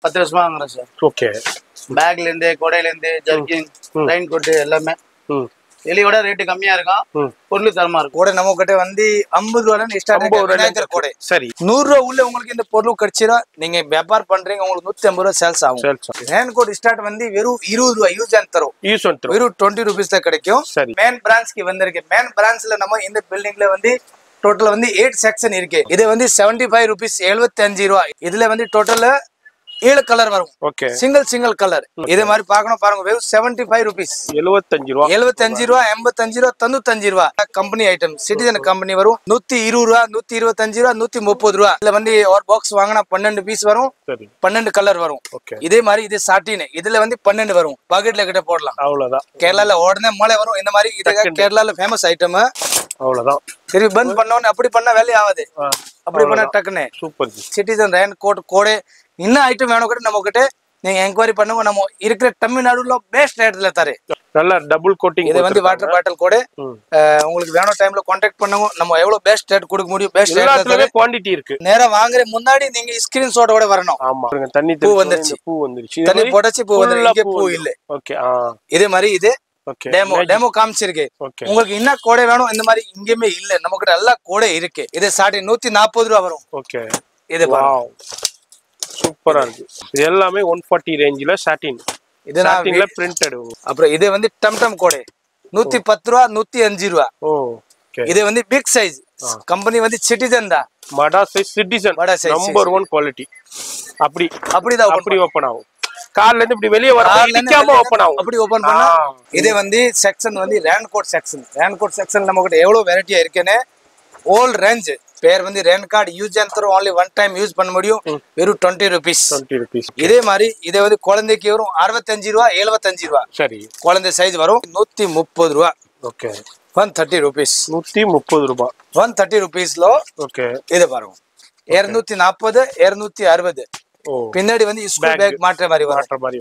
10 வருஷமா வாங்குறேன் sir. Okay. பேக்ல இருந்து கொடையில இருந்து ஜர்க்கின் ரெயின் கோட் எல்லாமே வெளியோட ரேட் கம்மியா இருக்கும். பொருள் தரமா இருக்கும். கோடை நம்ம கிட்ட வந்து 50 ரூபாய் ஸ்டார்ட் கோடை. சரி 100 ரூபாய் உள்ள உங்களுக்கு இந்த பொருள் கிடைச்சிடும். நீங்க வியாபாரம் பண்றீங்க உங்களுக்கு 150 ரூபாய் சேல்ஸ் ஆகும். ரெயின் கோட் ஸ்டார்ட் வந்து வெறும் 20 ரூபாய் யூஸ் அண்ட் த்ரோ. வெறும் 20 ரூபீஸ் தான் கிடைக்கும். மேன் பிரான்ச்க்கு வந்திருக்கு. மேன் பிரான்ச்ல நம்ம இந்த பில்டிங்ல வந்து டோட்டல் வந்து 8 செக்ஷன் இருக்கு. இது வந்து 75 ரூபீஸ் 75 ரூபாய். இதுல வந்து டோட்டல் 7 கலர் வரும். ஓகே. Single colour. இதே மாதிரி பார்க்கணும் பாருங்க. வெறும் 75 ரூபீஸ் 75 ரூபாய் 75 ரூபாய் 85 ரூபாய் 95 ரூபாய். கம்பெனி ஐட்டம் சிட்டிசன் கம்பெனி வரும் 120 ரூபாய் 125 ரூபாய் 130 ரூபாய். இதுல வந்து ஒரு பாக்ஸ் வாங்கினா 12 பீஸ் வரும். 12 கலர் வரும். இதே மாதிரி இது சாட்டின். இதுல வந்து 12 வரும். பாக்கெட்ல கிட்ட போடலாம். அவ்வளவுதான். கேரளால உடனே மழை வரும். இந்த மாதிரி இது கேரளால ஃபேமஸ் ஐட்டம். அவ்வளவுதான். சரி பந்த் பண்ணோன்னு அப்படி பண்ணா வேலையே ஆகாது. அப்படி பண்ண டக்குன்னு சூப்பர். சிட்டிசன் ரெயின் கோட் கோடை இன்னும் ஐட்டம் வேணும் கூட நம்ம கிட்ட நீங்க என்கொயரி பண்ணுங்க. நம்ம இருக்கிற தமிழ்நாடுல பெஸ்ட் ரேட்ல தரே. நல்ல டபுள் கோட்டிங். இது வந்து வாட்டர் பாட்டில் கூட உங்களுக்கு வேணும் டைம்ல கான்டாக்ட் பண்ணுங்க. நம்ம எவ்வளவு பெஸ்ட் ரேட் கொடுக்க முடியும். பெஸ்ட் ரேட்ல குவாண்டிட்டி இருக்கு. நேரா வாங்குற முன்னாடி நீங்க ஸ்கிரீன்ஷாட்டோட வரணும். ஆமா. தண்ணி பூ வந்துருச்சு. தண்ணி போடச்சு பூ வந்துருச்சு. பூ இல்ல. ஓகே. இதே மாதிரி இது டெமோ காமிச்சிருக்கு. உங்களுக்கு என்ன கோடை வேணும் இந்த மாதிரி இங்கேயுமே இல்ல. நம்ம கிட்ட எல்லா கோடை இருக்கு. இது 140 ரூபாய் வரும். ஓகே. இது சூப்பரா இருக்கு. இது எல்லாமே 140 ரேஞ்சில சாட்டின். இது சாட்டின்ல பிரிண்டட். அப்புறம் இது வந்து டம்டம் கோடை 110 ரூபாய் 105 ரூபாய். ஓகே. இது வந்து பிக் சைஸ். கம்பெனி வந்து சிட்டிசன் தான். மடா சைஸ் சிட்டிசன். Number 1 quality. அப்படிதான் ஓபன் ஆகும். கார்ல இருந்து இப்படி வெளிய வர நிக்காம ஓபன் ஆகும். அப்படி ஓபன் பண்ணா இது வந்து செக்ஷன் வந்து rain coat section. Rain coat section நம்ம கிட்ட எவ்வளவு வெரைட்டியா இருக்குன்னு all range. பேர் வந்து rain card use and throw only one time use பண்ண முடியும். வெறும் 20 ரூபீஸ். இதே மாதிரி இதே வந்து குழந்தைக்கு வரும் 65 ரூபாய் 75 ரூபாய். சரி. குழந்தை சைஸ் வரும் 130 ரூபாய். ஓகே. 130 ரூபீஸ். 130 ரூபாய் 130 ரூபீஸ்ல. ஓகே. இது பாருங்க 240 260. பின்னாடி வந்து ஸ்கூல் பேக் மாற்ற மாதிரி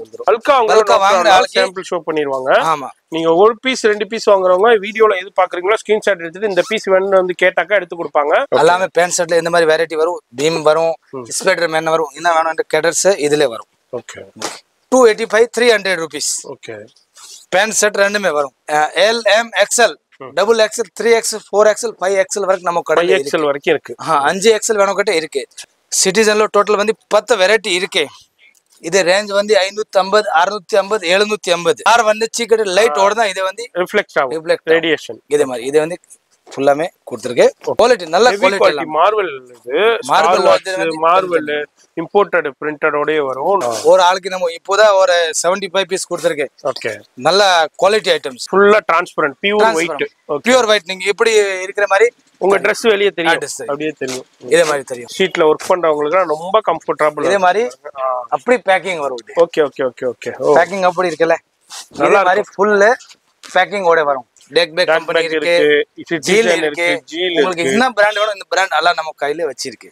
வந்துரும். பல்கா வாங்குற ஆளுக்கு சாம்பிள் ஷோ பண்ணிடுவாங்க. ஆமா. நீங்க ஒரு பீஸ் 2 பீஸ் வாங்குறவங்க வீடியோல எது பாக்குறீங்களோ ஸ்கிரீன்ஷாட் எடுத்துட்டு இந்த பீஸ் வேணும்னு வந்து கேட்டாக்கா எடுத்து கொடுப்பாங்க. எல்லாமே பேண்ட் ஷர்ட்ல இந்த மாதிரி வெரைட்டி வரும். பீம் வரும். ஸ்பைடர் மேன் வரும். என்ன வேணும் கேட்டர்ஸ் இதுல வரும். Okay. 285 300 rupees. Okay. Pant shirt ரெண்டுமே வரும். L M XL double XL 3XL 4XL 5XL வரைக்கும் நம்ம கடையில 5XL வரைக்கும் இருக்கு. 5XL வேணும் கிட்ட இருக்கு. சிட்டிசன்ல டோட்டல் வந்து 10 வெரைட்டி இருக்கு. இது ரேஞ்ச் வந்து 550 650 750. ஆர் வந்து சீக்கிரம் லைட் ஓடுதான். இது வந்து ரிஃப்ளெக்ட் ஆகும். ரேடியேஷன். இதே மாதிரி இது வந்து ஃபுல்லாமே கொடுத்திருக்கு. குவாலிட்டி நல்ல குவாலிட்டி. மார்வெல் இது மார்வெல் இம்போர்ட்டட் பிரிண்டடோடே வரும். ஒரு ஆளுக்கு நம்ம இப்போதான் ஒரு 75 பீஸ் கொடுத்திருக்கு. ஓகே. நல்ல குவாலிட்டி ஐட்டம்ஸ். ஃபுல்லா டிரான்ஸ்பரன்ட் பியூர் ஒயிட். நீங்க இப்படி இருக்கிற மாதிரி உங்க Dress வெளிய தெரியும். அப்படியே தெரியும். இதே மாதிரி தெரியும். ஷீட்ல வர்க் பண்றவங்களுக்கு ரொம்ப கம்ஃபர்ட்டபிள். இதே மாதிரி அப்படி பேக்கிங் வரும். Okay okay okay okay. Packing அப்படி இருக்குல. இதே மாதிரி ஃபுல் பேக்கிங் ஓட வரும். டெக் பேக் கம்பெனி இருக்கு. ஜீல் இருக்கு. உங்களுக்கு என்ன பிராண்ட் வேணும் இந்த பிராண்ட் எல்லாம் நம்ம கையில வச்சிருக்கு.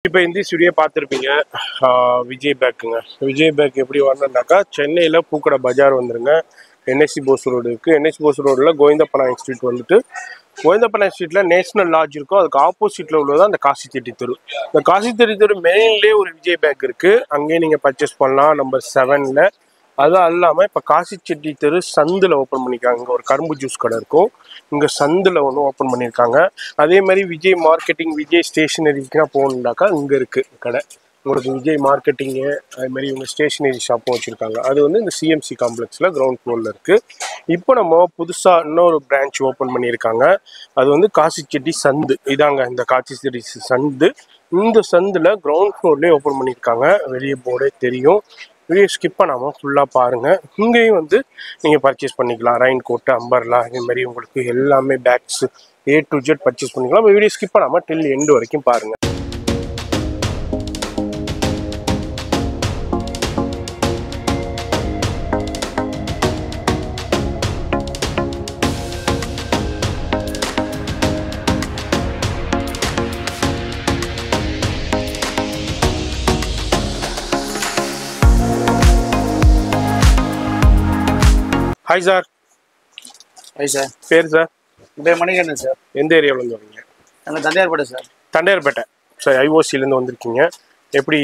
இப்போ இந்த ஸ்டுடியோ பார்த்துருப்பீங்க. விஜய் பேக்குங்க. விஜய் பேக் எப்படி வரணும்னாக்கா சென்னையில் பூக்கடை பஜார் வந்துருங்க. NSC போஸ் ரோடு இருக்குது. NSC போஸ் ரோடில் கோவிந்தப்பநாயக் ஸ்ட்ரீட் வந்துட்டு கோவிந்தப்பநாயக் ஸ்ட்ரீட்டில் நேஷனல் லாட்ஜ் இருக்கும். அதுக்கு ஆப்போசிட்டில் உள்ளது அந்த காசி தெட்டி தெரு. இந்த காசி தெட்டி தெரு மெயின்லேயே ஒரு விஜய் பேக் இருக்குது. அங்கேயே நீங்கள் பர்ச்சேஸ் பண்ணலாம். நம்பர் 7ல். அது இல்லாமல் இப்போ காசி செட்டி தெரு சந்தில் ஓப்பன் பண்ணியிருக்காங்க. இங்கே ஒரு கரும்பு ஜூஸ் கடை இருக்கும். இங்கே சந்தில் ஒன்று ஓப்பன் பண்ணியிருக்காங்க. அதே மாதிரி விஜய் மார்க்கெட்டிங் விஜய் ஸ்டேஷனரிக்குனா போகணுன்னாக்கா இங்கே இருக்குது கடை. உங்களுக்கு விஜய் மார்க்கெட்டிங்கு அது மாதிரி இவங்க ஸ்டேஷனரி ஷாப்பும் வச்சுருக்காங்க. அது வந்து இந்த CMC காம்ப்ளெக்ஸில் கிரவுண்ட் ஃப்ளோரில் இருக்குது. இப்போ நம்ம புதுசாக இன்னொரு பிரான்ச் ஓப்பன் பண்ணியிருக்காங்க. அது வந்து காசி செட்டி சந்து. இதாங்க இந்த காசி செட்டி சந்து. இந்த சந்தில் கிரவுண்ட் ஃப்ளோர்லேயே ஓப்பன் பண்ணியிருக்காங்க. வெளியே போர்டே தெரியும். வீடியோ ஸ்கிப் பண்ணாமல் ஃபுல்லாக பாருங்கள். இங்கேயும் வந்து நீங்கள் பர்ச்சேஸ் பண்ணிக்கலாம். ரெயின் கோட்டு அம்பர்லா இதே மாதிரி உங்களுக்கு எல்லாமே bags A to Z purchase பண்ணிக்கலாம். வீடியோ ஸ்கிப் பண்ணாமல் டில் எண்டு வரைக்கும் பாருங்கள். Hi sir. Hi sir. பேர் சார்? பேர் மணிகண்டன் சார். எந்த ஏரியாவிலேருந்து வரீங்க? நாங்கள் தண்டையார்பேட்டை சார். தண்டையார்பேட்டை. சரி, ஐஓசிலேருந்து வந்திருக்கீங்க. எப்படி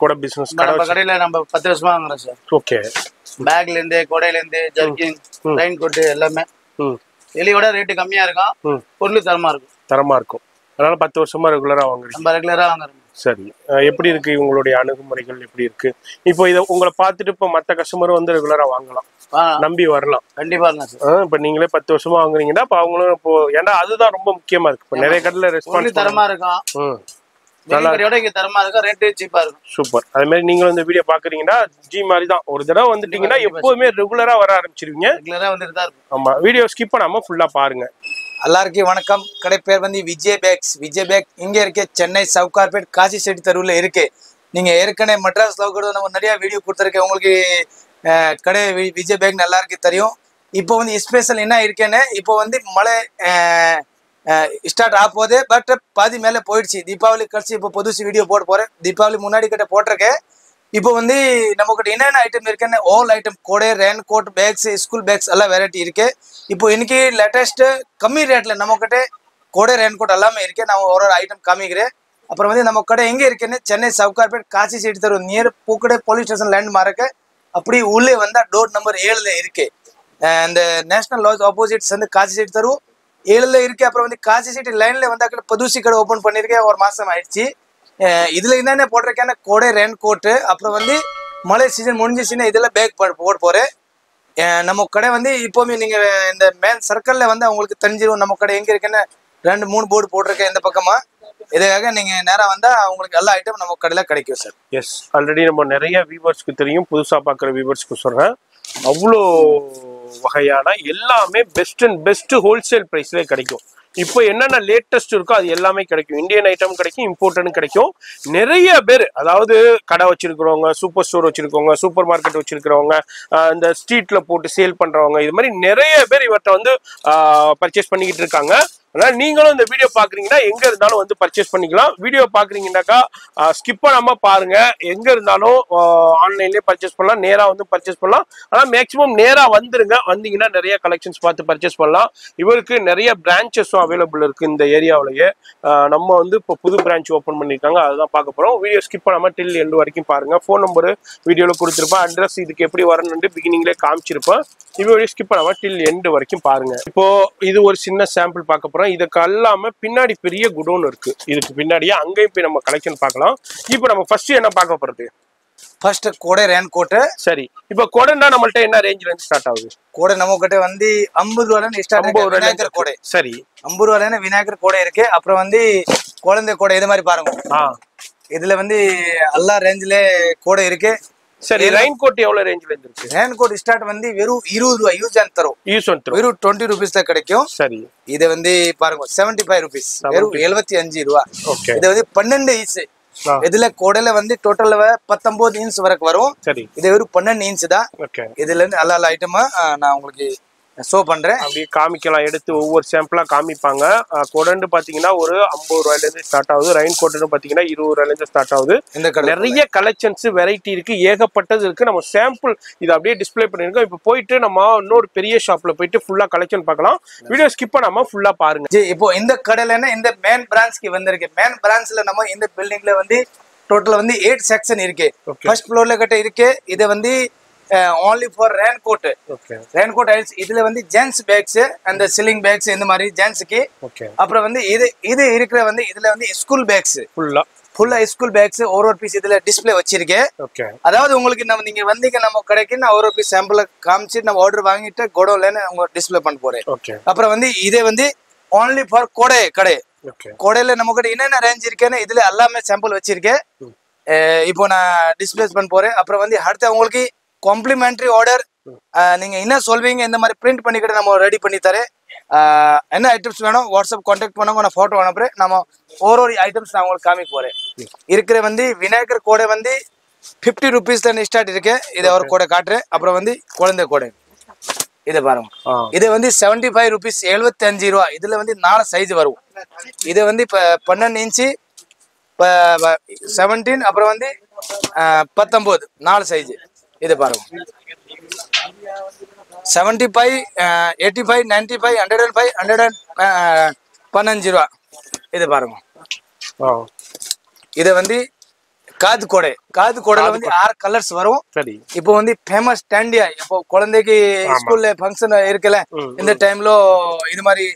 கூட பிஸ்னஸ்? நம்ம கடையில் நம்ம 10 வருஷமா வாங்குறோம் சார். ஓகே. பேக்லேருந்து கொடையிலேருந்து ஜர்க்கிங் ரெயின் கோட்டு எல்லாமே வெளியோட ரேட்டு கம்மியாக இருக்கும், பொருள் தரமாக இருக்கும். தரமாக இருக்கும். அதனால 10 வருஷமா ரெகுலராக வாங்குறீங்க? நம்ம ரெகுலராக வாங்குறோம். சரி, எப்படி இருக்கு உங்களுடைய அணுகுமுறைகள் எப்படி இருக்கு? இப்போ இதை உங்களை பார்த்துட்டு இப்போ மற்ற கஸ்டமரும் வந்து ரெகுலரா வாங்கலாம், நம்பி வரலாம். கண்டிப்பா இருக்கலாம் சார். இப்போ நீங்களே 10 வருஷமா வாங்குறீங்கன்னா இப்போ அவங்களும் இப்போ ஏன்னா அதுதான் ரொம்ப முக்கியமா இருக்கு. இப்போ நிறைய கடையில் ரெஸ்பான்ஸ் தரமா இருக்கும், கடையோட இங்க தரமா இருக்கும், ரேட்டு சீப்பா இருக்கும். சூப்பர். அது மாதிரி நீங்களும் இந்த வீடியோ பாக்குறீங்கன்னா ஜி மாதிரி தான் ஒரு தடவை வந்துட்டீங்கன்னா எப்போதுமே ரெகுலரா வர ஆரம்பிச்சிருவீங்க. ரெகுலரா வந்துட்டு தான் இருக்கும். ஆமா, வீடியோ ஸ்கிப் பண்ணாம ஃபுல்லா பாருங்க. எல்லாருக்கும் வணக்கம். கடை பேர் வந்து விஜய் பேக்ஸ். விஜய் பேக் இங்க இருக்கு, சென்னை சவுகார்பேட் காசி செட்டி தெருவில் இருக்கு. நீங்க ஏற்கனவே மெட்ராஸ்ல கூட நம்ம நிறைய வீடியோ கொடுத்துருக்கேன் உங்களுக்கு. கடை விஜய் பேக் நல்லா இருக்கு தெரியும். இப்போ வந்து ஸ்பெஷல் என்ன இருக்கேன்னு, இப்போ வந்து மழை ஸ்டார்ட் ஆக போகுது, பட் பாதி மேலே போயிடுச்சு. தீபாவளி கழிச்சு இப்போ புதுசு வீடியோ போட போறேன். தீபாவளி முன்னாடி கிட்ட போட்டிருக்கேன். இப்போ வந்து நம்ம கிட்ட என்னென்ன ஐட்டம் இருக்குன்னு ஆல் ஐட்டம் கோடை rain coat bags school bags எல்லாம் வெரைட்டி இருக்கு. இப்போ இன்னைக்கு லேட்டஸ்ட் கம்மி ரேட்ல நம்ம கிட்ட கோடை ரெயின் கோட் எல்லாமே இருக்கு. நான் ஒரு ஐட்டம் காமிக்கிறேன். அப்புறம் வந்து நம்ம கடை எங்க இருக்குன்னு சென்னை சவுகார்பேட் காசி செட்டி தெரு நியர் பூக்கடை போலீஸ் ஸ்டேஷன் லேண்ட் மார்க்கு. அப்படி உள்ளே வந்தா டோர் நம்பர் 7ல இருக்கு. இந்த நேஷனல் லாட்ஜ் ஆப்போசிட்ஸ் வந்து காசி செட்டி தெரு 7ல இருக்கு. அப்புறம் வந்து காசி சிட்டி லைன்ல வந்து புதுசி கடை ஓபன் பண்ணிருக்கேன், ஒரு மாசம் ஆயிடுச்சு. இதுல என்னென்ன போட்டிருக்கேன்னா கோடை ரெயின் கோட்டு, அப்புறம் வந்து மழை சீசன் முடிஞ்சிச்சுன்னா இதுல பேக் போட போறேன். நம்ம கடை வந்து இப்போவுமே நீங்க இந்த மேன் சர்க்கிள்ல வந்து அவங்களுக்கு தெரிஞ்சிடும் நம்ம கடை எங்க இருக்குன்னு. 2-3 போர்டு போட்டிருக்கேன் இந்த பக்கமா. இதுக்காக நீங்க நேரம் வந்தா உங்களுக்கு எல்லா ஐட்டம் நம்ம கடையில கிடைக்கும் சார். எஸ், ஆல்ரெடி நம்ம நிறைய வியூவர்ஸ்க்கு தெரியும், புதுசா பாக்குற வியூவர்ஸ்க்கு சொல்றேன். அவ்வளோ வகையான எல்லாமே பெஸ்ட் அண்ட் பெஸ்ட் ஹோல்சேல் பிரைஸ்ல கிடைக்கும். இப்போ என்னென்ன லேட்டஸ்ட் இருக்கோ அது எல்லாமே கிடைக்கும். இந்தியன் ஐட்டம் கிடைக்கும், இம்போர்ட்டும் கிடைக்கும். நிறைய பேர் அதாவது கடை வச்சிருக்கிறவங்க, சூப்பர் ஸ்டோர் வச்சிருக்கவங்க, சூப்பர் மார்க்கெட் வச்சிருக்கிறவங்க, இந்த ஸ்ட்ரீட்ல போட்டு சேல் பண்றவங்க, இது மாதிரி நிறைய பேர் இவர்கிட்ட வந்து பர்ச்சேஸ் பண்ணிக்கிட்டு இருக்காங்க. அதனால நீங்களும் இந்த வீடியோ பாக்குறீங்கன்னா எங்க இருந்தாலும் வந்து பர்ச்சேஸ் பண்ணிக்கலாம். வீடியோ பாக்குறீங்கன்னாக்கா ஸ்கிப் பண்ணாம பாருங்க. எங்க இருந்தாலும் ஆன்லைன்லயே பர்ச்சேஸ் பண்ணலாம், நேரா வந்து பர்ச்சேஸ் பண்ணலாம். ஆனா மேக்சிமம் நேரா வந்துருங்க. வந்தீங்கன்னா நிறைய கலெக்ஷன்ஸ் பார்த்து பர்ச்சேஸ் பண்ணலாம். இவருக்கு நிறைய பிரான்ச்சஸும் அவைலபிள் இருக்கு இந்த ஏரியாவிலேயே. நம்ம வந்து இப்போ புது பிரான்ச் ஓப்பன் பண்ணிருக்காங்க, அதுதான் பார்க்க போறோம். வீடியோ ஸ்கிப் பண்ணாம டில் எண்டு வரைக்கும் பாருங்க. ஃபோன் நம்பர் வீடியோல கொடுத்துருப்பேன், அட்ரஸ் இதுக்கு எப்படி வரணும்னு பிகினிங்லேயே காமிச்சிருப்பேன். வீடியோ ஸ்கிப் பண்ணாம டில் எண்டு வரைக்கும் பாருங்க. இப்போ இது ஒரு சின்ன சாம்பிள் பார்க்க போறோம். இதுக்கு அல்லாம பின்னாடி பெரிய குடோன் இருக்கு. இதுக்கு பின்னாடியே அங்கேயும் போய் நம்ம கலெக்ஷன் பார்க்கலாம். இப்போ நம்ம ஃபர்ஸ்ட் என்ன பார்க்க போறது? ஃபர்ஸ்ட் கோடை ரெயின் கோட்டு. சரி, இப்போ கோடைன்னா நம்மள்ட்ட என்ன ரேஞ்சில இருந்து ஸ்டார்ட் ஆகுது? கோடை நம்ம கிட்ட வந்து 50 ரூபாயில ஸ்டார்ட் ஆகுது. விநாயகர் கோடை. சரி, 50 ரூபாயில விநாயகர் கோடை இருக்கு. அப்புறம் வந்து குழந்தை கோடை இது மாதிரி பாருங்க. இதுல வந்து எல்லா ரேஞ்சில கோடை இருக்கு. சரி, ரெயின் கோட் எவ்வளவு ரேஞ்சில இருக்கு? ரெயின் கோட் ஸ்டார்ட் வந்து வெறும் 20 ரூபாய் யூஸ் அண்ட் த்ரோ. வெறும் 20 rupees தான் கிடைக்கும். சரி, இது வந்து பாருங்க 75 rupees, வெறும் 75 ரூபாய். இது வந்து 12 இன்ச். இதுல கோடையில வந்து டோட்டல் 19 இன்ச் வரைக்கும் வரும். சரி, இது வெறும் 12 இன்ச் தான். இதுல இருந்து எல்லா ஐட்டமா நான் உங்களுக்கு ஷோ பண்றேன். அப்படியே காமிக்கலாம், எடுத்து ஒவ்வொரு சாம்பிளா காமிப்பாங்க. கோடன்னு பாத்தீங்கன்னா ஒரு 50 ரூபாயில இருந்து ஸ்டார்ட் ஆகுது. ரெயின் கோட்னு பாத்தீங்கன்னா 20 ரூபாயில இருந்து ஸ்டார்ட் ஆகுது. நிறைய கலெக்ஷன்ஸ் வெரைட்டி இருக்கு, ஏகப்பட்டது இருக்கு. நம்ம சாம்பிள் இதை அப்படியே டிஸ்பிளே பண்ணிருக்கோம். இப்போ போயிட்டு நம்ம இன்னொரு பெரிய ஷாப்ல போயிட்டு ஃபுல்லா கலெக்ஷன் பார்க்கலாம். வீடியோ ஸ்கிப் பண்ணாம ஃபுல்லா பாருங்க. இப்போ இந்த கடையில இந்த மேன் பிரான்ச்க்கு வந்திருக்கு. மேன் பிரான்ச்ல நம்ம இந்த பில்டிங்ல வந்து டோட்டல் வந்து 8 செக்ஷன் இருக்கு. ஃபர்ஸ்ட் ஃப்ளோர்ல கிட்ட இருக்கு. இது வந்து only for rain coat. Rain coat items. இதுல வந்து ஜென்ஸ் பேக்ஸ் அந்த சில்லிங் பேக்ஸ் இந்த மாதிரி ஜென்ஸ்க்கு. அப்புறம் வந்து இது இருக்கிற வந்து இதுல வந்து ஸ்கூல் பேக்ஸ் ஃபுல்லா ஸ்கூல் பேக்ஸ் ஒரு பீஸ் இதுல டிஸ்ப்ளே வச்சிருக்கேன். அதாவது உங்களுக்கு நீங்க வந்தீங்க நம்ம கடைக்கு நான் ஒரு பீஸ் சாம்பிள் காமிச்சு நம்ம ஆர்டர் வாங்கிட்டு கோடோன்ல உங்க டிஸ்ப்ளே பண்ண போறேன். அப்புறம் வந்து இதே வந்து only for கோடை கடை. கோடையில நம்ம கிட்ட என்னென்ன ரேஞ்ச் இருக்கேன்னு இதுல எல்லாமே சாம்பிள் வச்சிருக்கேன். இப்போ நான் டிஸ்பிளே பண்ண போறேன். அப்புறம் வந்து அடுத்து உங்களுக்கு காம்ப்ளிமெண்டரி ஆர்டர் நீங்க என்ன சொல்வீங்க இந்த மாதிரி பிரிண்ட் பண்ணிக்கிட்டு நம்ம ரெடி பண்ணி தரேன். என்ன ஐட்டம்ஸ் வேணும் வாட்ஸ்அப் கான்டாக்ட் பண்ணுங்க, நான் போட்டோ அனுப்புறேன். நம்ம ஒரு ஐட்டம்ஸ் நான் உங்களுக்கு காமிக்க போறேன். இருக்கிற வந்து விநாயகர் கோடை வந்து 50 rupees தான் ஸ்டார்ட் இருக்கு. இதை ஒரு கோடை காட்டுறேன். அப்புறம் வந்து குழந்தை கோடை இதை பாருங்க. இது வந்து 75 rupees, 75 ரூபாய். இதுல வந்து 4 சைஸ் வரும். இது வந்து 12 இன்ச்சு 17 அப்புறம் வந்து 19 4 சைஸ். இது பாருங்க 75 85 95 105 115 ரூபா. இது பாருங்க. இது வந்து காது கோடை. காது கோடையில வந்து 6 கலர்ஸ் வரும். சரி. இப்போ வந்து ஃபேமஸ் டாண்டியா. இப்போ குழந்தைக்கு ஸ்கூல்ல ஃபங்க்ஷன் இருக்குல்ல, இந்த டைம்ல இது மாதிரி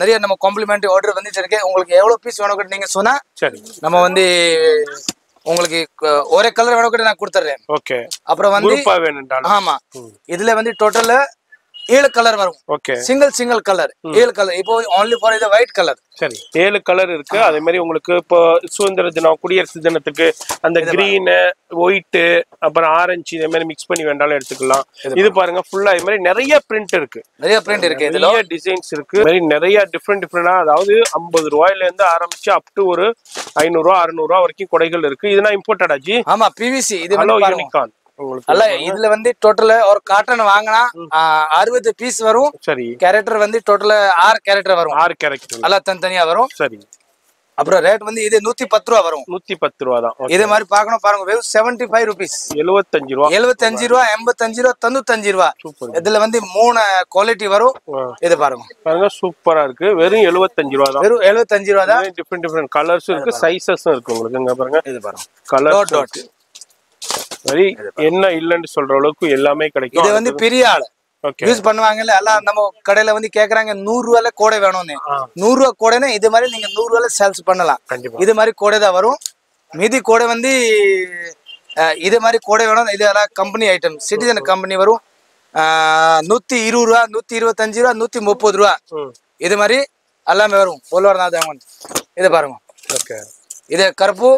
நிறைய நம்ம காம்ப்ளிமெண்டரி ஆர்டர் வந்துச்சு இருக்கு. உங்களுக்கு எவ்வளவு பீஸ் வேணும் நீங்க சொன்னா சரி நம்ம வந்து உங்களுக்கு ஒரே கலர் வேணும் கூட நான் கொடுத்துறேன். ஓகே. அப்புறம் வந்து ஆமா இதுல வந்து டோட்டல் 7 கலர் வரும். ஓகே. Single colour 7 colour. இப்போ only for the white colour. சரி 7 கலர் இருக்கு. அதே மாதிரி உங்களுக்கு இப்போ சுதந்திர தினம் குடியரசு தினத்துக்கு அந்த கிரீன் ஒயிட் அப்புறம் ஆரஞ்சு இதே மாதிரி மிக்ஸ் பண்ணி வேண்டாலும் எடுத்துக்கலாம். இது பாருங்க ஃபுல்லா இது மாதிரி நிறைய பிரிண்ட் இருக்கு. நிறைய பிரிண்ட் இருக்கு. இதுல நிறைய டிசைன்ஸ் இருக்கு. மாதிரி நிறைய டிஃபரெண்டா அதாவது 50 ரூபாயில இருந்து ஆரம்பிச்சு அப் டு ஒரு 500 ரூபா 600 ரூபா வரைக்கும் கொடைகள் இருக்கு. இதுனா இம்போர்ட்டடா ஜி? ஆமா பிவிசி. இது வந்து யூனிகார்ன். அல்ல இதுல வந்து டோட்டல் ஒரு காட்டன் வாங்கினா 60 பீஸ் வரும். சரி. கேரக்டர் வந்து டோட்டல் 6 கேரக்டர் வரும். 6 கேரக்டர் எல்லாம் தனித்தனியா வரும். சரி. அப்புறம் ரேட் வந்து இது 110 ரூபா வரும். 110 ரூபா தான். இதே மாதிரி பார்க்கணும் பாருங்க. வெறும் 75 ரூபீஸ். 75 ரூபா. 75 ரூபா 85 ரூபா 95 ரூபா. இதுல வந்து 3 குவாலிட்டி வரும். இது பாருங்க. பாருங்க சூப்பரா இருக்கு. வெறும் 75 ரூபா தான். வெறும் 75 ரூபா தான். டிஃபரெண்ட் கலர்ஸ் இருக்கு, சைஸஸும் இருக்கு உங்களுக்கு. இங்க பாருங்க. இது பாருங்க. கலர் டாட் சரி என்ன இல்லன்னு சொல்ற அளவுக்கு எல்லாமே கிடைக்கும். இது வந்து பெரிய ஆளு யூஸ் பண்ணுவாங்கல்ல எல்லாம் நம்ம கடையில வந்து கேக்குறாங்க 100 ரூபாயில கோடை வேணும்னு. 100 ரூபா கோடைனா இது மாதிரி நீங்க 100 ரூபாயில சேல்ஸ் பண்ணலாம். இது மாதிரி கோடை தான் வரும். மீதி கோடை வந்து இது மாதிரி கோடை வேணும். இது எல்லாம் கம்பெனி ஐட்டம் சிட்டிசன் கம்பெனி வரும். 120 ரூபா 125 ரூபா 130 ரூபா இது மாதிரி எல்லாமே வரும். போல்வார் இது பாருங்க. இது கருப்பு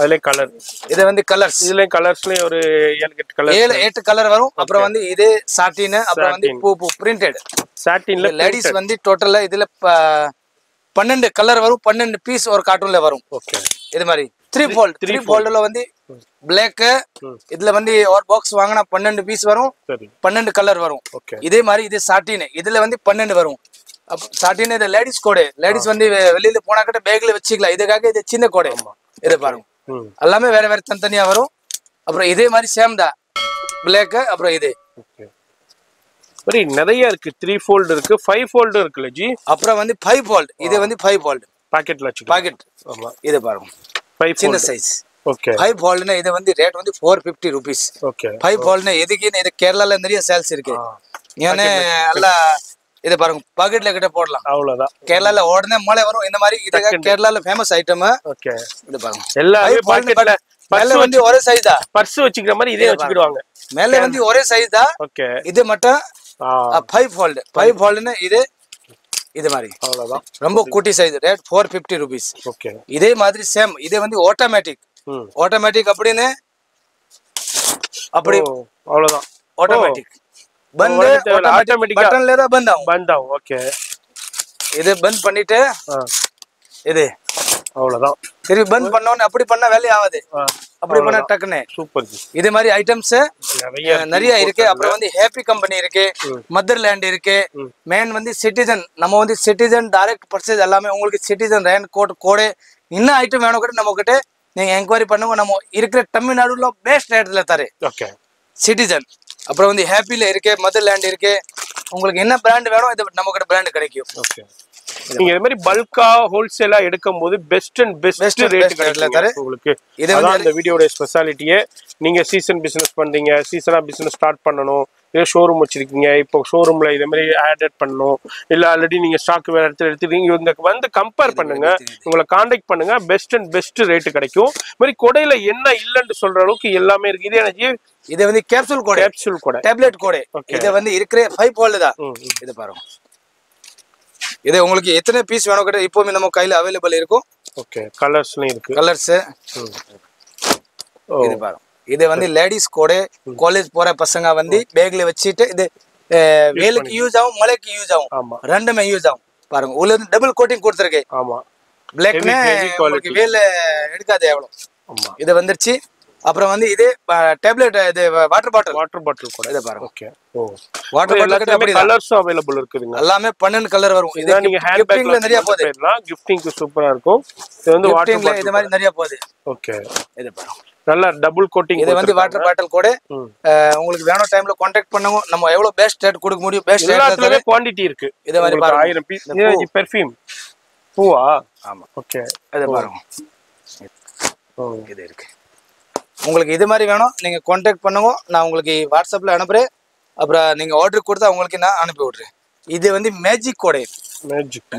அதுல கலர். இது வந்து கலர்ஸ். இதுல கலர்ஸ்லயே ஒரு 7-8 கலர் வரும். அப்புறம் வந்து இது சாட்டின் அப்புறம் வந்து பூ பிரிண்டட் சாட்டின்ல லேடிஸ் வந்து டோட்டலா இதுல 12 கலர் வரும். 12 பீஸ் ஒரு கார்ட்டூன்ல வரும். ஓகே. இது மாதிரி 3 ஃபோல்ட்ல வந்து பிளாக் இதுல வந்து ஒரு பாக்ஸ் வாங்கினா 12 பீஸ் வரும். 12 கலர் வரும். இதே மாதிரி இது சாட்டின் இதுல வந்து 12 வரும். சாட்டின் இது லேடிஸ் கோடை. லேடிஸ் வந்து வெளியில போனா கிட்ட பேக்ல வச்சுக்கலாம். இதுக்காக இது சின்ன கோடை. இது பாருங்க எல்லாமே வேற வேற தனித்தனியா வரும். அப்புறம் இதே மாதிரி சேம் தான் பிளாக். அப்புறம் இது நிறைய இருக்கு. 3 ஃபோல்ட் இருக்கு, 5 ஃபோல்ட் இருக்குல்ல ஜி. அப்புறம் வந்து 5 ஃபோல்ட். இது வந்து 5 ஃபோல்ட் பாக்கெட்ல வச்சு பாக்கெட். ஆமா இது பாருங்க 5 சின்ன சைஸ். ஓகே. 5 ஃபோல்ட்னா இது வந்து ரேட் வந்து 450 ரூபீஸ். ஓகே. 5 ஃபோல்ட்னா எதுக்கு இது கேரளால நிறைய சேல்ஸ் இருக்கு. ஏன்னா எல்லாம் இது பாருங்க பாக்கெட்ல கிட்ட போடலாம். அவ்வளவுதான். கேரளால உடனே மழை வரும். இந்த மாதிரி இது கேரளால ஃபேமஸ் ஐட்டம். ஓகே. இது பாருங்க எல்லாமே பாக்கெட்ல மேல வந்து ஒரே சைஸ் தான். பர்ஸ் வச்சுக்கிற மாதிரி இதே வச்சுக்கிடுவாங்க. மேல வந்து ஒரே சைஸ் தான். ஓகே. இது மட்டும் 5 ஃபோல்ட். 5 ஃபோல்ட்னா இது மாதிரி அவ்வளவுதான். ரொம்ப குட்டி சைஸ். Rate 450 rupees. ஓகே. இதே மாதிரி சேம் இது வந்து ஆட்டோமேட்டிக். ஆட்டோமேட்டிக் அப்படின்னு அப்படி அவ்வளவுதான். ஆட்டோமேட்டிக் बंद ऑटोमेटिक बटन ले रहा बंद ஆகும். ஓகே. இது பந்த் பண்ணிட்டு இது அவ்வளவுதான். சரி பந்த் பண்ணோனே அப்படி பண்ணா வேலைய ஆகாது. அப்படி பண்ணா டக்குனே சூப்பர். இது மாதிரி ஐட்டம்ஸ் நிறைய இருக்கு. அப்புறம் வந்து ஹேப்பி கம்பெனி இருக்கு, மதர்லேண்ட் இருக்கு. மெயின் வந்து சிட்டிசன் நம்ம வந்து சிட்டிசன் டைரக்ட் பர்ச்சேஸ் எல்லாமே உங்களுக்கு சிட்டிசன் ரெயின் கோட் கோடை இன்னும் ஐட்டம் வேணும் கூட நம்ம கிட்ட நீங்க என்கொயரி பண்ணுங்க. நம்ம இருக்கிற தமிழ்நாடுல பெஸ்ட் ரேட்ல தரே. ஓகே. சிட்டிசன் அப்புறம் வந்து ஹேப்பில இருக்கு, மதர்லேண்ட் இருக்கு. உங்களுக்கு என்ன பிராண்ட் வேணும் இது நம்ம கிட்ட பிராண்ட் கிடைக்கும். ஓகே. நீங்க இந்த மாதிரி பல்கா ஹோல்சேலா எடுக்கும்போது பெஸ்ட் ரேட் கிடைக்கும் உங்களுக்கு. இதுதான் இந்த வீடியோட ஸ்பெஷாலிட்டியே. நீங்க சீசன் பிசினஸ் பண்றீங்க, சீசனா பிசினஸ் ஸ்டார்ட் பண்ணணும், இதே ஷோரூம் வச்சிருக்கீங்க, இப்போ ஷோரூம்ல இதே மாதிரி ஆட் பண்ணணும், இல்ல ஆல்ரெடி நீங்க ஸ்டாக் வேற இடத்துல எடுத்துருக்கீங்க, இவங்க வந்து கம்பேர் பண்ணுங்க, உங்களை கான்டாக்ட் பண்ணுங்க. பெஸ்ட் ரேட் கிடைக்கும். மாதிரி கொடையில என்ன இல்லன்னு சொல்ற அளவுக்கு எல்லாமே இருக்கு. இது எனக்கு இது வந்து கேப்சூல் கோடை டேப்லெட் கோடை. இது வந்து இருக்கிற 5 ஃபோல்ட் தான். இது பாருங்க. இது உங்களுக்கு எத்தனை பீஸ் வேணும் கிட்ட இப்போமே நம்ம கையில அவைலபிள் இருக்கும். ஓகே. கலர்ஸ்லயும் இருக்கு. கலர்ஸ் இது பாருங்க. இது வந்து லேடிஸ் கோடை. காலேஜ் போற பசங்க வந்து பேக்ல வச்சிட்டு இது வேலுக்கு யூஸ் ஆகும், மலைக்கு யூஸ் ஆகும். ஆமா ரெண்டுமே யூஸ் ஆகும். பாருங்க உள்ள டபுள் கோட்டிங் கொடுத்திருக்கேன். ஆமா பிளாக்னா உங்களுக்கு வேல எடுக்காது எவ்வளவு. ஆமா இது வந்துருச்சு. அப்புறம் வந்து இது டேப்லெட் இது வாட்டர் பாட்டில் கூட இத பாருங்க. ஓகே. ஓ வாட்டர் பாட்டில் அப்படி கலர்ஸ் அவேலபிள் இருக்குதுங்க. எல்லாமே 12 கலர் வரும். இது நீங்க ஹேண்ட் பேக்ல நிறைய போகுது. கிஃப்டிங்க்கு சூப்பரா இருக்கும். இது வந்து வாட்டர் பாட்டில் இது மாதிரி நிறைய போகுது. ஓகே. இத பாருங்க. நல்ல டபுள் கோட்டிங். இது வந்து வாட்டர் பாட்டில் கூட உங்களுக்கு வேணும் டைம்ல கான்டாக்ட் பண்ணுங்க. நம்ம எவ்வளவு பெஸ்ட் ரேட் கொடுக்க முடியும் பெஸ்ட் ரேட்ல குவாண்டிட்டி இருக்கு. இத மாதிரி பாருங்க 1000 பீஸ். இது பெர்ஃப்யூம் பூவா? ஆமா. ஓகே. இத பாருங்க. இது இருக்கு. உங்களுக்கு இது மாதிரி வேணும் நீங்க கான்டாக்ட் பண்ணுங்க. நான் உங்களுக்கு வாட்ஸ்அப்ல அனுப்புறேன். அப்புறம் நீங்க ஆர்டர் கொடுத்தா உங்களுக்கு நான் அனுப்பி விடுறேன். இது வந்து மேஜிக் கோடை.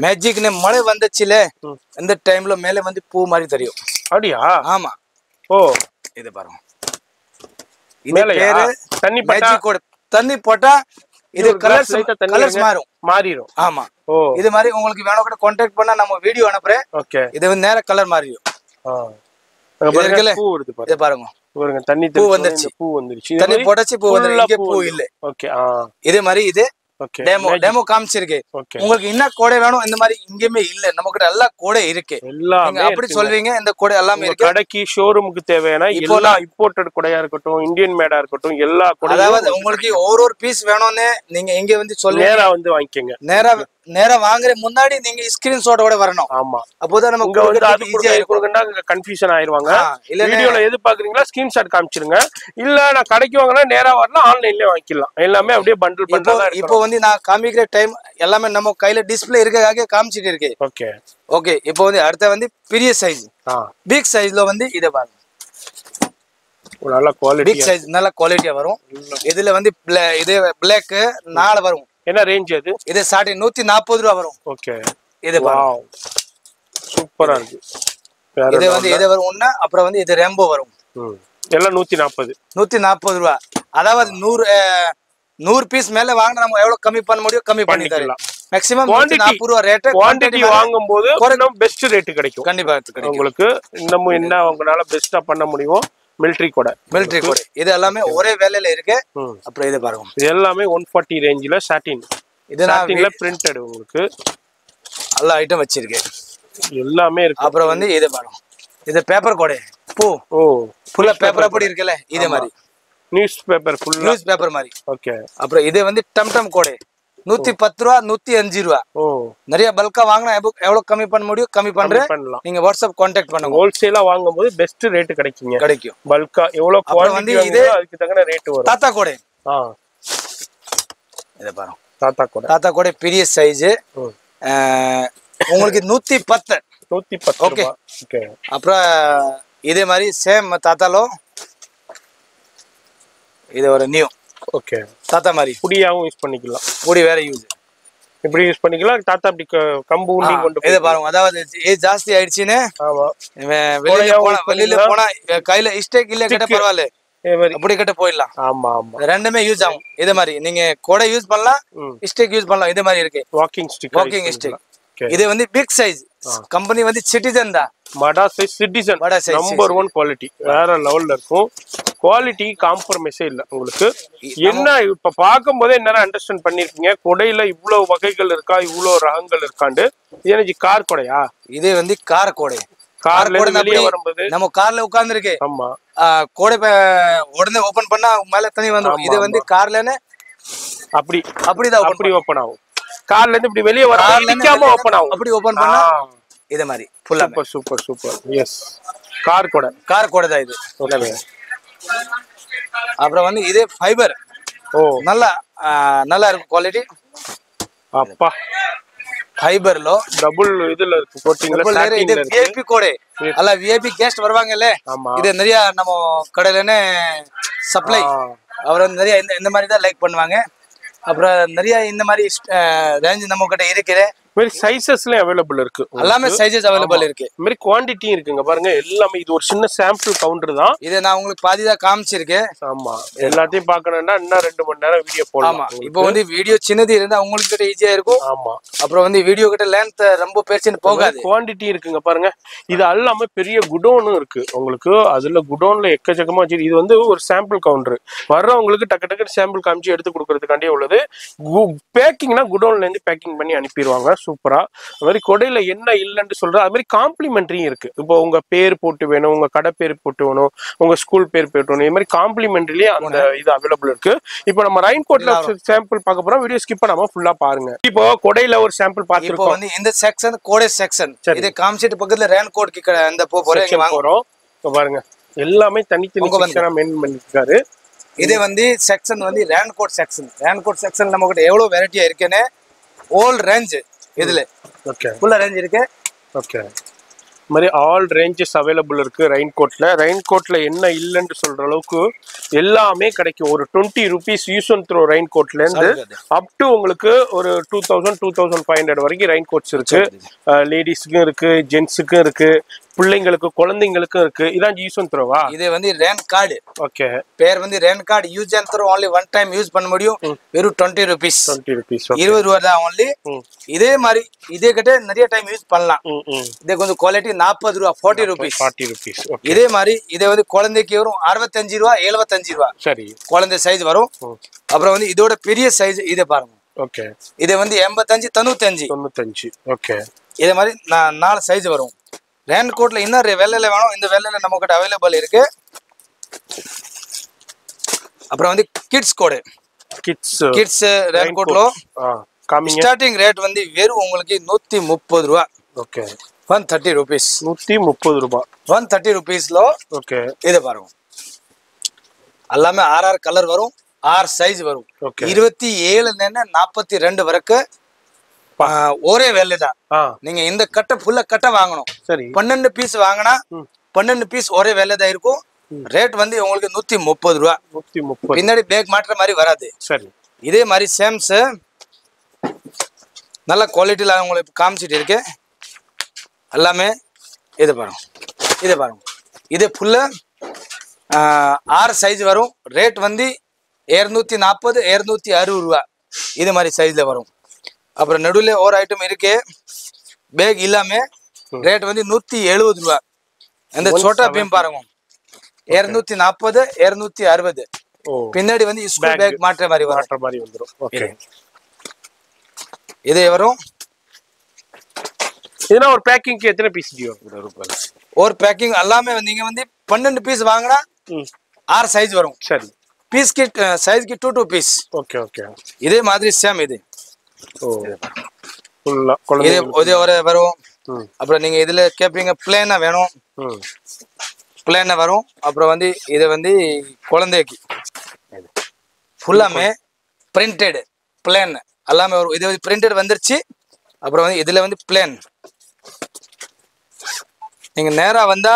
மேஜிக்னு மழை வந்துச்சுல அந்த டைம்ல மேல வந்து பூ மாதிரி தெரியும். அப்படியா? ஆமா. ஓ இது பாருங்க. இது பேரு தண்ணி மேஜிக் கோடை. தண்ணி போட்டா இது கலர்ஸ் மாறிடும். ஆமா. ஓ இது மாதிரி உங்களுக்கு வேணும் கூட கான்டாக்ட் பண்ணா நம்ம வீடியோ அனுப்புறேன். ஓகே. இது வந்து நேரா கலர் மாறிடும். பூ வருது இது பாருங்க. பாருங்க தண்ணி பூ வந்துருச்சு. தண்ணி போட்டாச்சு பூ வந்துருச்சு. பூ இல்ல. ஓகே. இதே மாதிரி இது ஓகே. டெமோ காமிச்சிருக்கேன். உங்களுக்கு என்ன கோடை வேணும் இந்த மாதிரி இங்கேயுமே இல்ல. நமக்கு எல்லா கோடை இருக்கு. நீங்க அப்படி சொல்வீங்க இந்த கோடை எல்லாமே இருக்கு. கடைக்கு ஷோரூமுக்கு தேவையான எல்லா இம்போர்ட்டட் கோடையா இருக்கட்டும் இந்தியன் மேடா இருக்கட்டும் எல்லா கோடையும் அதாவது உங்களுக்கு ஒரு பீஸ் வேணும்னு நீங்க இங்க வந்து சொல்லுங்க. நேரா வந்து வாங்கிக்கங்க. நேரா வாங்குற முன்னாடி நீங்க ஸ்கிரீன்ஷாட்டோட வரணும். ஆமா. அப்போதான் நமக்கு ஈஸியா இருக்கும். கன்ஃபியூஷன் ஆயிருவாங்க. வீடியோல எது பாக்குறீங்களா ஸ்கிரீன்ஷாட் காமிச்சிருங்க. இல்ல நான் கடைக்கு வாங்கினா நேரா வரலாம் ஆன்லைன்லயே வாங்கிக்கலாம். எல்லாமே அப்படியே பண்டில் பண்டிலா இருக்கு. இப்போ வந்து நான் காமிக்கிற டைம் எல்லாமே நம்ம கையில டிஸ்ப்ளே இருக்ககாக காமிச்சிட்டு இருக்கு. ஓகே. ஓகே. இப்போ வந்து அடுத்து வந்து பெரிய சைஸ் பிக் சைஸ்ல வந்து இத பாருங்க. நல்ல குவாலிட்டி பிக் சைஸ் நல்ல குவாலிட்டியா வரும். இதுல வந்து இது Black 4 வரும். என்ன ரேஞ்ச் அது? இது 140 ரூபாய் வரும். ஓகே. இது வாவ் சூப்பரா இருக்கு. இது வந்து இது வரும் ஒண்ணு. அப்புறம் வந்து இது ரெம்போ வரும். எல்லாம் 140 ரூபாய். அதாவது 100 பீஸ் மேல வாங்கினா நம்ம எவ்வளவு கம்மி பண்ண முடியும் கம்மி பண்ணி தரலாம். மேக்ஸிமம் 140 ரூபாய் ரேட். குவாண்டிட்டி வாங்கும்போது கொஞ்சம் பெஸ்ட் ரேட் கிடைக்கும். கண்டிப்பா கிடைக்கும் உங்களுக்கு. இன்னமும் என்ன உங்களால பெஸ்டா பண்ண முடியும் மிலிட்டரி கோடை. இது எல்லாமே ஒரே வேலையில இருக்கு. அப்புறம் இது பாருங்க. இது எல்லாமே 140 ரேஞ்சில சாட்டின். சாட்டின்ல பிரிண்டட் உங்களுக்கு எல்லா ஐட்டம் வச்சிருக்கேன். எல்லாமே இருக்கு. அப்புறம் வந்து இது பாருங்க. இது பேப்பர் கோடை பூ. ஓ ஃபுல்லா பேப்பர் அப்படி இருக்குல இதே மாதிரி நியூஸ் பேப்பர் ஃபுல்லா நியூஸ் பேப்பர் மாதிரி. ஓகே. அப்புறம் இது வந்து டம் கோடை 110 ரூபாய் 105 ரூபாய். ஓ நிறைய பல்கா வாங்கினா எவ்வளவு கம்மி பண்ண முடியும் கம்மி பண்றேன். நீங்க வாட்ஸ்அப் கான்டாக்ட் பண்ணுங்க. ஹோல்சேலா வாங்கும்போது பெஸ்ட் ரேட் கிடைக்கும். பல்கா எவ்வளவு குவாண்டிட்டி வந்து அதுக்கு தகுந்த ரேட் வரும். தாத்தா கோடை. இத பாருங்க. தாத்தா கோடை பெரிய சைஸ். உங்களுக்கு 110. ஓகே. ஓகே. அப்புறம் இதே மாதிரி சேம் தாத்தாலோ இது ஒரு நியூ. ஓகே. தாத்தா மாதிரி புடியாவும் யூஸ் பண்ணிக்கலாம். புடி வேற யூஸ் இப்படி யூஸ் பண்ணிக்கலாம். தாத்தா அப்படி கம்பு உண்டி கொண்டு இத பாருங்க. அதாவது ஏஜ் ஜாஸ்தி ஆயிடுச்சுன்னு வெளியில போனா கையில ஸ்டேக் இல்ல கிட்ட பரவாயில்ல அப்படி கிட்ட போயிடலாம். ஆமா ஆமா ரெண்டுமே யூஸ் ஆகும். இதே மாதிரி நீங்க கோடை யூஸ் பண்ணலாம் ஸ்டேக் யூஸ் பண்ணலாம். இதே மாதிரி இருக்கு வாக்கிங் ஸ்டிக். இது வந்து பிக் சைஸ். கம்பெனி வந்து சிட்டிசன் தான். மடா சைஸ் சிட்டிசன் நம்பர் 1 குவாலிட்டி வேற லெவல்ல இருக்கும். குவாலிட்டி காம்ப்ரமைஸே இல்ல உங்களுக்கு. என்ன இப்ப பாக்கும்போதே என்ன அண்டர்ஸ்டாண்ட் பண்ணிருக்கீங்க கொடையில இவ்வளவு வகைகள் இருக்கா இவ்வளவு ரகங்கள் இருக்காண்டு. இது கார் கொடையா? இது வந்து கார் கொடை. கார்ல வெளியே வரும்போது நம்ம கார்ல உட்கார்ந்து இருக்கு. ஆமா. கோடை உடனே ஓபன் பண்ணா மேல தண்ணி வந்துடும். இது வந்து கார்லன்னு அப்படிதான் ஓபன் ஆகும். கார்ல இருந்து இப்படி வெளியே வர நிக்காம ஓபன் ஆகும். அப்படி ஓபன் பண்ணா இத மாதிரி ஃபுல்லா சூப்பர். எஸ் கார் கோடை தான் இது. அப்புறம் வந்து இது ஃபைபர். ஓ நல்லா இருக்கு குவாலிட்டி. அப்பா ஃபைபர்ல டபுள் இதுல இருக்கு கோட்டிங்ல சாட்டின்ல இருக்கு. விஐபி கோடை அல்ல விஐபி கெஸ்ட் வருவாங்கல்ல. இது நிறைய நம்ம கடையிலனே சப்ளை அவர் நிறைய இந்த மாதிரி தான் லைக் பண்ணுவாங்க. அப்புறம் நிறைய இந்த மாதிரி ரேஞ்ச் நம்ம கிட்ட இருக்குது. மாதிரி சைஸஸ்ல அவைலபிள் இருக்கு. எல்லாமே சைஸஸ் அவைலபிள் இருக்கு. இந்த மாதிரி குவாண்டிட்டி இருக்குங்க பாருங்க. எல்லாமே இது ஒரு சின்ன சாம்பிள் கவுண்டர் தான். இதை நான் உங்களுக்கு பாதி தான் காமிச்சிருக்கேன். ஆமா. எல்லாத்தையும் பார்க்கணும்னா இன்னும் 2 மணி நேரம் வீடியோ போடலாம். ஆமா. இப்போ வந்து வீடியோ சின்னது இருந்தா உங்களுக்கு கிட்ட ஈஸியா இருக்கும். ஆமா. அப்புறம் வந்து வீடியோ கிட்ட லென்த் ரொம்ப பெருசுன்னு போகாது. குவாண்டிட்டி இருக்குங்க பாருங்க. இது எல்லாமே பெரிய குடோனும் இருக்கு உங்களுக்கு. அதுல குடோன்ல எக்கச்சக்கமா வச்சு இது வந்து ஒரு சாம்பிள் கவுண்டர். வர்றவங்களுக்கு டக்கு சாம்பிள் காமிச்சு எடுத்து கொடுக்கறதுக்காண்டியே உள்ளது. பேக்கிங்னா குடோன்ல இருந்து பேக்கிங் பண்ணி அனுப்பிடுவாங்க. சூப்பரா. அது மாதிரி கொடையில என்ன இல்லைன்னு சொல்ற அது மாதிரி காம்ப்ளிமெண்ட்ரியும் இருக்கு. இப்போ உங்க பேர் போட்டு வேணும், உங்க கடை பேர் போட்டு வேணும், உங்க ஸ்கூல் பேர் போட்டு வேணும், இது மாதிரி காம்ப்ளிமெண்ட்ரிலேயே அந்த இது அவைலபிள் இருக்கு. இப்போ நம்ம ரெயின் கோட்ல சாம்பிள் பார்க்க போறோம். வீடியோ ஸ்கிப் பண்ணாம ஃபுல்லா பாருங்க. இப்போ கொடையில ஒரு சாம்பிள் பார்த்திருக்கோம். இப்போ வந்து இந்த செக்ஷன் கோடை செக்ஷன். இது காம்செட் பக்கத்துல ரெயின் கோட்க்கு அந்த போறோம். பாருங்க எல்லாமே தனித்தனி செக்ஷனா மெயின்டைன் பண்ணிருக்காரு. இது வந்து செக்ஷன் வந்து rain coat section. Rain coat section நம்ம கிட்ட எவ்வளவு வெரைட்டியா இருக்குன்னு ஆல் ரேஞ்ச் இதுல ஓகே ஃபுல்லா ரேஞ்ச் இருக்கு. ஓகே மாதிரி ஆல் ரேஞ்சஸ் அவைலபிள் இருக்கு ரெயின் கோட்ல. ரெயின் கோட்ல என்ன இல்லைன்னு சொல்ற அளவுக்கு எல்லாமே கிடைக்கும். ஒரு 20 rupees use and throw rain கோட்ல இருந்து அப் டு உங்களுக்கு ஒரு 2000 2500 வரைக்கும் ரெயின் கோட்ஸ் இருக்கு. லேடிஸ்க்கும் இருக்கு, ஜென்ஸுக்கும் இருக்கு, பிள்ளைங்களுக்கு குழந்தைங்களுக்கும் இருக்கு. இதான் யூஸ் அண்ட் த்ரோவா? இது வந்து ரெயின் கார்டு. ஓகே பேர் வந்து rain card. Use and throw only one time use பண்ண முடியும். வெறும் 20 rupees. 20 rupees 20 ரூபாய் தான் only. இதே மாதிரி இதே கிட்ட நிறைய டைம் யூஸ் பண்ணலாம். இது கொஞ்சம் குவாலிட்டி 40 ரூபாய் 40 rupees. 40 rupees இதே மாதிரி இதே வந்து குழந்தைக்கு வரும் 65 ரூபாய் 75 ரூபாய். சரி குழந்தை சைஸ் வரும். அப்புறம் வந்து இதோட பெரிய சைஸ் இதை பாருங்க. ஓகே இது வந்து 85 95. ஓகே இதே மாதிரி 4 சைஸ் வரும். ரெயின் கோட்ல இன்னும் வெள்ளையில வேணும், இந்த வெள்ளையில நம்ம கிட்ட அவைலபிள் இருக்கு. அப்புறம் வந்து கிட்ஸ் கோட். கிட்ஸ் ரெயின் கோட்ல ஸ்டார்டிங் ரேட் வந்து வெறும் உங்களுக்கு 130 ரூபாய். Okay 130 rupees. 130 ரூபாய் 130 rupeesல. ஓகே இது பாருங்க எல்லாமே 6 கலர் வரும், 6 சைஸ் வரும். 27 ல 42 வரைக்கும் ஒரே வேலை தான். நீங்க இந்த கட்டை ஃபுல்லா கட்டை வாங்கணும். சரி 12 பீஸ் வாங்கினா 12 பீஸ் ஒரே வேலை தான் இருக்கும். ரேட் வந்து உங்களுக்கு 130 ரூபாய். 130. பின்னாடி பேக் மாற்ற மாதிரி வராது. சரி இதே மாதிரி சேம்ஸ் நல்ல குவாலிட்டியில உங்களுக்கு காமிச்சிட்டு இருக்கு எல்லாமே. இது பாருங்க இது ஃபுல்லா 6 சைஸ் வரும். ரேட் வந்து 240 260 ரூபாய் இது மாதிரி சைஸ்ல வரும். அப்புறம் நடுவில் ஒரு ஐட்டம் இருக்கு பேக் இல்லாம ரேட் வந்து 170 ரூபாய். இந்த சோட்டா பீம் பாருங்க 240 260. பின்னாடி வந்து ஸ்கூல் பேக் மாற்ற மாதிரி வந்துரும். ஓகே இது வரும். இதுனா ஒரு பேக்கிங்க்கு எத்தனை பீஸ் டியோ? ஒரு பேக்கிங் எல்லாமே வந்து நீங்க வந்து 12 பீஸ் வாங்கினா 6 சைஸ் வரும். சரி பீஸ் கி சைஸ் கி 2 பீஸ். ஓகே ஓகே இதே மாதிரி சேம் இது. இது ஒரு வரும். அப்புறம் நீங்க இதுல கேப்பீங்க பிளேனா வேணும், பிளேனா வரும். அப்புறம் வந்து இது வந்து குழந்தைக்கு ஃபுல்லாமே பிரிண்டட் பிளேன் எல்லாமே வரும். இது பிரிண்டட் வந்துருச்சு. அப்புறம் வந்து இதுல வந்து பிளேன் நீங்க நேரா வந்தா